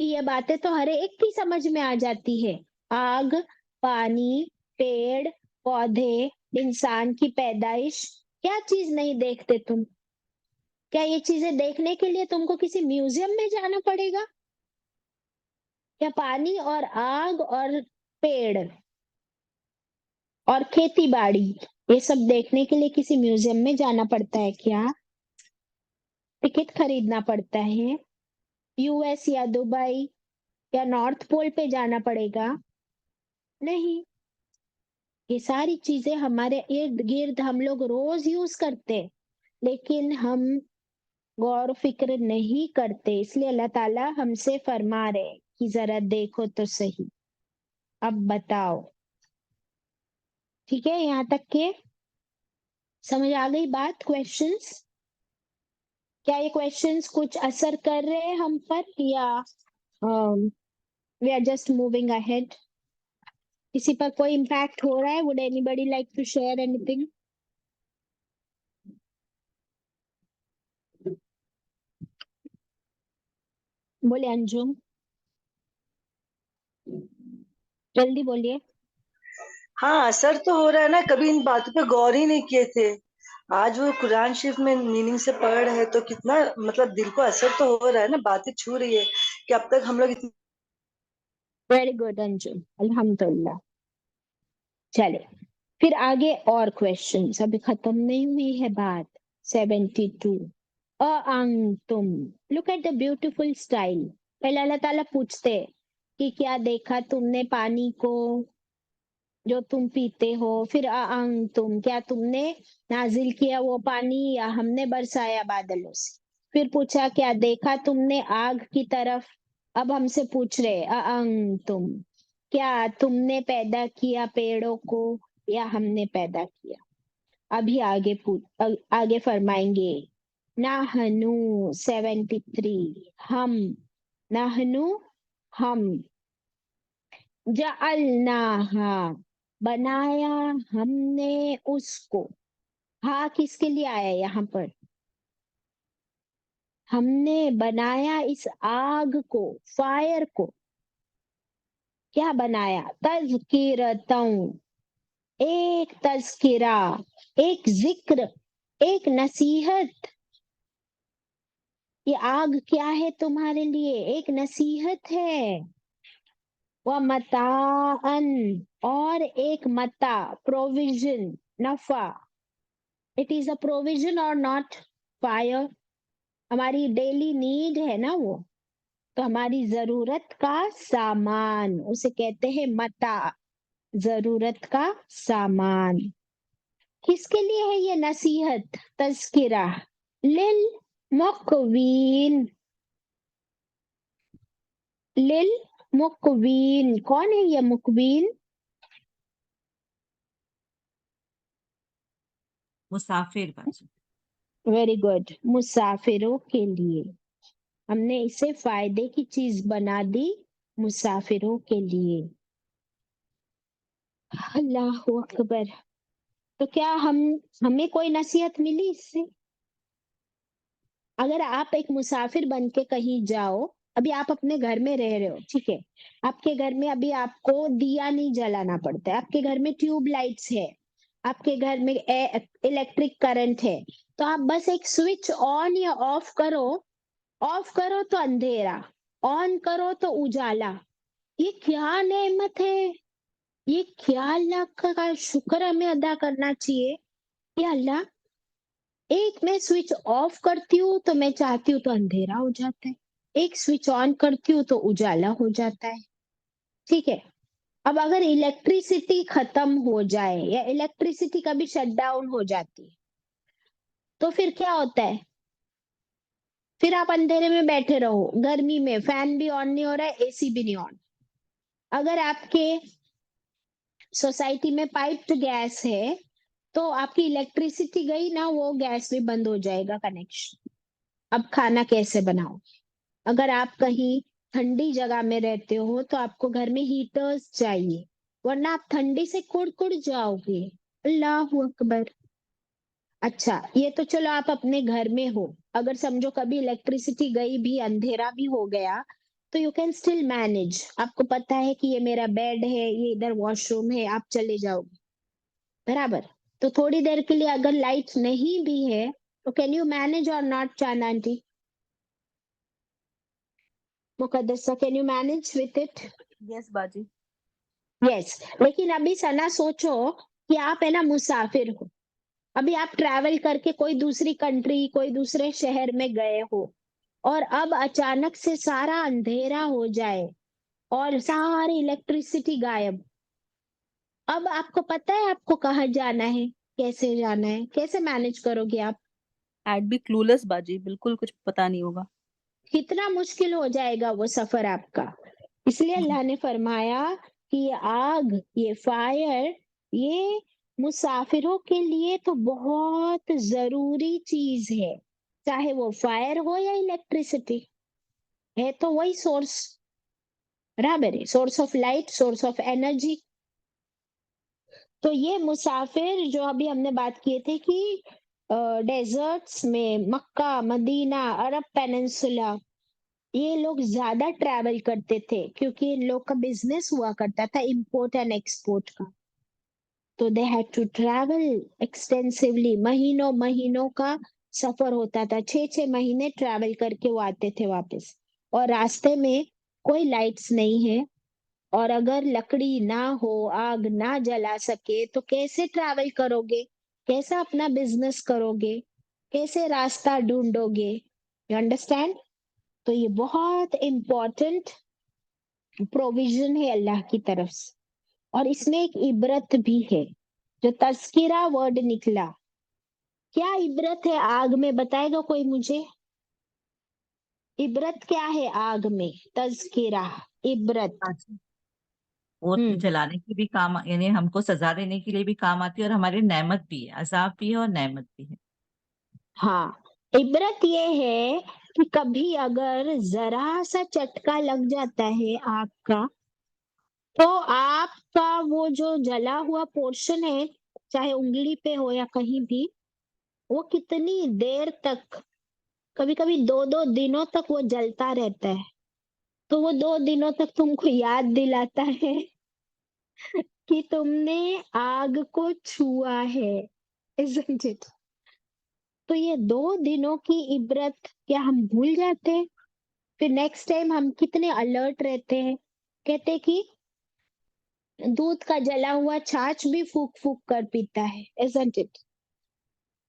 کہ یہ باتیں تو ہر ایک کی سمجھ میں آ جاتی ہے۔ آگ، پانی، پیڑ پودے، انسان کی پیدائش، کیا چیز نہیں دیکھتے تم؟ کیا یہ چیزیں دیکھنے کے لیے تم کو کسی میوزیم میں جانا پڑے گا؟ کیا پانی اور آگ اور پیڑ اور کھیتی باڑی، یہ سب دیکھنے کے لیے کسی میوزیم میں جانا پڑتا ہے کیا؟ ٹکٹ خریدنا پڑتا ہے؟ US یا دبئی یا نارتھ پول پہ جانا پڑے گا؟ نہیں۔ یہ ساری چیزیں ہمارے ارد گرد ہم لوگ روز یوز کرتے، لیکن ہم غور و فکر نہیں کرتے، اس لیے اللہ تعالیٰ ہم سے فرما رہے کہ ذرا دیکھو تو صحیح، اب بتاؤ۔ ٹھیک ہے، یہاں تک کہ سمجھ آ گئی بات؟ کویشچنس؟ کیا یہ کویشچنس کچھ اثر کر رہے ہیں ہم پر، یا we are just moving ahead? کسی پر کوئی امپیکٹ ہو رہا ہے؟ would anybody like to share anything؟ بولے انجم، جلدی بولیے۔ ہاں اثر تو ہو رہا ہے نا، کبھی ان باتوں پہ غور ہی نہیں کیے تھے، آج وہ قرآن شریف میں میننگ سے پڑھ رہے ہیں تو کتنا مطلب دل کو اثر تو ہو رہا ہے نا، باتیں چھو رہی ہے کہ اب تک ہم لوگ اتنی ویری گڈ انجم، الحمدللہ۔ چلے پھر آگے اور کویشچنس، ابھی ختم نہیں ہوئی ہے بات، 72. अंतुम. Look at the beautiful style. पहले अल्लाह ताला पूछते हैं कि क्या देखा तुमने पानी को जो तुम पीते हो, फिर अंतुम, क्या तुमने नाजिल किया वो पानी या हमने बरसाया बादलों से. फिर पूछा क्या देखा तुमने आग की तरफ. अब हमसे पूछ रहे अंतुम, क्या तुमने पैदा किया पेड़ों को या हमने पैदा किया. अभी आगे फरमाएंगे नाहनु 73. हम, नाहनु हम, जअलनाहा बनाया हमने उसको. हाँ किसके लिए आया यहाँ पर. हमने बनाया इस आग को, फायर को. क्या बनाया. तज़किरतन, एक तज़किरा, एक जिक्र, एक नसीहत. ये आग क्या है तुम्हारे लिए. एक नसीहत है. व मताअन, और एक मता, प्रोविजन, नफा. इट इज अ प्रोविजन और नॉट फायर. हमारी डेली नीड है ना वो, तो हमारी जरूरत का सामान उसे कहते हैं मता. जरूरत का सामान. किसके लिए है ये नसीहत, तज़किरा. लिल मुक़वीन. लिल मुक़वीन, कौन है ये मुक़वीन. मुसाफिर बाजी. Very good. मुसाफिरों के लिए हमने इसे फायदे की चीज बना दी. मुसाफिरों के लिए. अल्लाह अकबर. तो क्या हमें कोई नसीहत मिली इससे. अगर आप एक मुसाफिर बन के कहीं जाओ, अभी आप अपने घर में रह रहे हो, ठीक है. आपके घर में अभी आपको दिया नहीं जलाना पड़ता है. आपके घर में ट्यूब लाइट्स है, आपके घर में इलेक्ट्रिक करंट है. तो आप बस एक स्विच ऑन या ऑफ करो. ऑफ करो तो अंधेरा, ऑन करो तो उजाला. ये क्या नेमत है. ये क्या अल्लाह का शुक्र हमें अदा करना चाहिए कि अल्लाह, एक मैं स्विच ऑफ करती हूँ तो मैं चाहती हूँ तो अंधेरा हो जाता है. एक स्विच ऑन करती हूँ तो उजाला हो जाता है. ठीक है. अब अगर इलेक्ट्रिसिटी खत्म हो जाए या इलेक्ट्रिसिटी कभी शट डाउन हो जाती है, तो फिर क्या होता है. फिर आप अंधेरे में बैठे रहो. गर्मी में फैन भी ऑन नहीं हो रहा है, एसी भी नहीं ऑन. अगर आपके सोसाइटी में पाइप्ड गैस है तो आपकी इलेक्ट्रिसिटी गई ना, वो गैस भी बंद हो जाएगा कनेक्शन. अब खाना कैसे बनाओ. अगर आप कहीं ठंडी जगह में रहते हो तो आपको घर में हीटर्स चाहिए, वरना आप ठंडी से कुड़ जाओगे. अल्लाह अकबर. अच्छा, ये तो चलो आप अपने घर में हो. अगर समझो कभी इलेक्ट्रिसिटी गई भी, अंधेरा भी हो गया, तो यू कैन स्टिल मैनेज. आपको पता है कि ये मेरा बेड है, ये इधर वॉशरूम है, आप चले जाओगे. बराबर. तो थोड़ी देर के लिए अगर लाइट नहीं भी है तो कैन यू मैनेज और not. Chand aunty, Muqaddasa, can you manage with it. Yes बाजी. यस. लेकिन अभी सना सोचो कि आप है ना मुसाफिर हो. अभी आप ट्रैवल करके कोई दूसरी कंट्री, कोई दूसरे शहर में गए हो, और अब अचानक से सारा अंधेरा हो जाए और सारी इलेक्ट्रिसिटी गायब. अब आपको पता है आपको कहाँ जाना है, कैसे जाना है, कैसे मैनेज करोगे आप. I'd be clueless बाजी, बिल्कुल कुछ पता नहीं होगा. कितना मुश्किल हो जाएगा वो सफर आपका. इसलिए अल्लाह ने फरमाया कि ये आग, ये फायर, ये मुसाफिरों के लिए तो बहुत जरूरी चीज है. चाहे वो फायर हो या इलेक्ट्रिसिटी, है तो वही सोर्स. बराबर है. Source of light, source of energy. तो ये मुसाफिर जो अभी हमने बात किए थे कि डेजर्ट्स में, मक्का, मदीना, अरब पेनिनसुला, ये लोग ज्यादा ट्रैवल करते थे क्योंकि इन लोग का बिजनेस हुआ करता था इंपोर्ट एंड एक्सपोर्ट का. तो they had to travel extensively. महीनों महीनों का सफर होता था. 6 महीने ट्रैवल करके वो आते थे वापस. और रास्ते में कोई लाइट्स नहीं है, और अगर लकड़ी ना हो, आग ना जला सके, तो कैसे ट्रैवल करोगे, कैसा अपना बिजनेस करोगे. कैसे रास्ता ढूंढोगे? You understand? तो ये बहुत इम्पोर्टेंट प्रोविजन है अल्लाह की तरफ से, और इसमें एक इबरत भी है। जो तस्किरा वर्ड निकला, क्या इबरत है आग में? बताएगा कोई मुझे? इबरत क्या है आग में? तस्किरा, इबरत। वो हम्म जलाने की भी काम, यानी हमको सजा देने के लिए भी काम आती है, और हमारी नेमत भी है, अजाब भी है और नेमत भी है। हाँ, इबरत ये है कि कभी अगर जरा सा चटका लग जाता है आग का, तो आपका वो जो जला हुआ पोर्शन है, चाहे उंगली पे हो या कहीं भी, वो कितनी देर तक, कभी कभी 2-2 दिनों तक वो जलता रहता है। तो वो 2 दिनों तक तुमको याद दिलाता है कि तुमने आग को छुआ है, isn't it? तो ये 2 दिनों की इबरत क्या हम भूल जाते हैं? फिर नेक्स्ट टाइम हम कितने अलर्ट रहते हैं। कहते हैं कि दूध का जला हुआ छाछ भी फूक फूक कर पीता है, isn't it?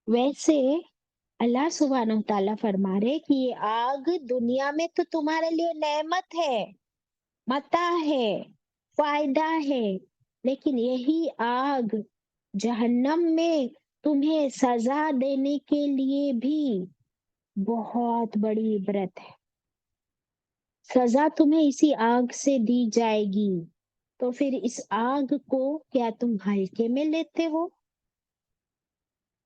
वैसे अल्लाह सुब्हानहू तआला फरमा रहे कि ये आग दुनिया में तो तुम्हारे लिए नेमत है, मता है, फायदा है, लेकिन यही आग जहन्नम में तुम्हें सजा देने के लिए भी बहुत बड़ी इबरत है। सजा तुम्हें इसी आग से दी जाएगी, तो फिर इस आग को क्या तुम हल्के में लेते हो?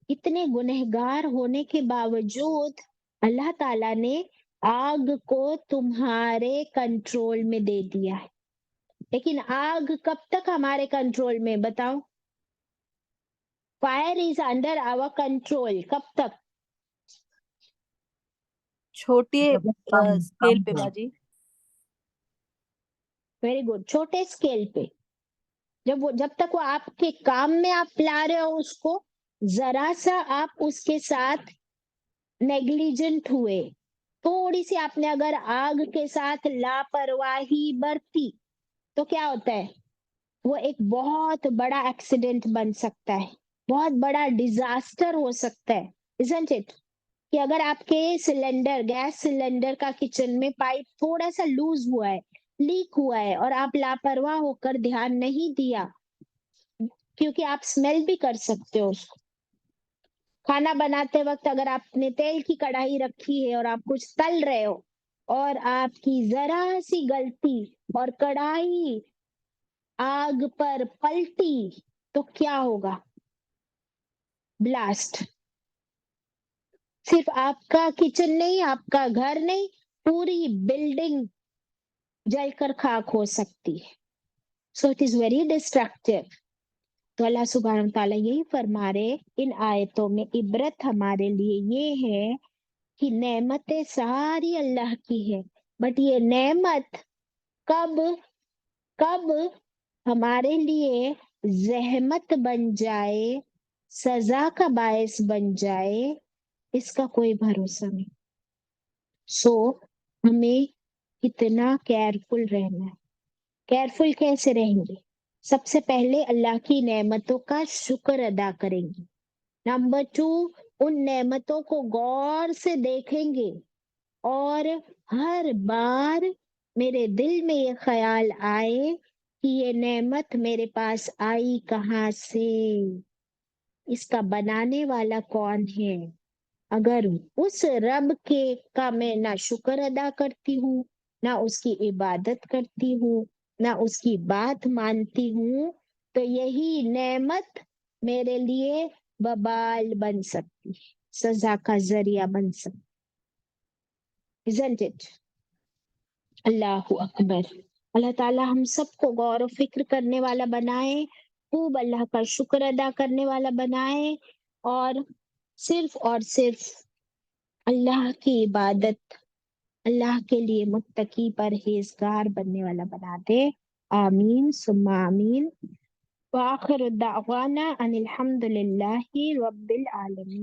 इतने गुनहगार होने के बावजूद अल्लाह ताला ने आग को तुम्हारे कंट्रोल में दे दिया है। लेकिन आग कब तक हमारे कंट्रोल में? बताओ। Fire is under our control, कब तक? छोटे जब वो कम स्केल कम पे हो। बाजी। वेरी गुड, छोटे स्केल पे। जब तक वो आपके काम में आप ला रहे हो उसको, जरा सा आप उसके साथ नेग्लिजेंट हुए, थोड़ी सी आपने अगर आग के साथ लापरवाही बरती, तो क्या होता है? वो एक बहुत बड़ा एक्सीडेंट बन सकता है, बहुत बड़ा डिजास्टर हो सकता है, isn't it? कि अगर आपके सिलेंडर, गैस सिलेंडर का किचन में पाइप थोड़ा सा लूज हुआ है, लीक हुआ है, और आप लापरवाह होकर ध्यान नहीं दिया, क्योंकि आप स्मेल भी कर सकते हो उसको। खाना बनाते वक्त अगर आपने तेल की कढ़ाई रखी है और आप कुछ तल रहे हो, और आपकी जरा सी गलती और कढ़ाई आग पर पलटी, तो क्या होगा? ब्लास्ट। सिर्फ आपका किचन नहीं, आपका घर नहीं, पूरी बिल्डिंग जलकर खाक हो सकती है। So it is very destructive. तो अल्लाह सुब्हानहू तआला यही फरमा रहे इन आयतों में, इबरत हमारे लिए ये है कि नेमतें सारी अल्लाह की है, बट ये नेमत कब कब हमारे लिए जहमत बन जाए, सजा का बायस बन जाए, इसका कोई भरोसा नहीं। सो हमें इतना केयरफुल रहना है। केयरफुल कैसे रहेंगे? सबसे पहले अल्लाह की नेमतों का शुक्र अदा करेंगे। नंबर 2, उन नेमतों को गौर से देखेंगे, और हर बार मेरे दिल में ये ख्याल आए कि ये नेमत मेरे पास आई कहाँ से, इसका बनाने वाला कौन है। अगर उस रब के का मैं ना शुक्र अदा करती हूँ, ना उसकी इबादत करती हूँ, ना उसकी बात मानती हूँ, तो यही नेमत मेरे लिए बबाल बन सकती है, सजा का जरिया बन सकती, isn't it? अल्लाहु अकबर। अल्लाह ताला हम सबको गौर और फिक्र करने वाला बनाए, खूब अल्लाह का शुक्र अदा करने वाला बनाए, और सिर्फ अल्लाह की इबादत, अल्लाह के लिए मुत्तकी परहेजगार बनने वाला बना दे। आमीन सुम्मा आमीन। व आखिर दावाना अनिल हम्दुलिल्लाहि रब्बिल आलमीन।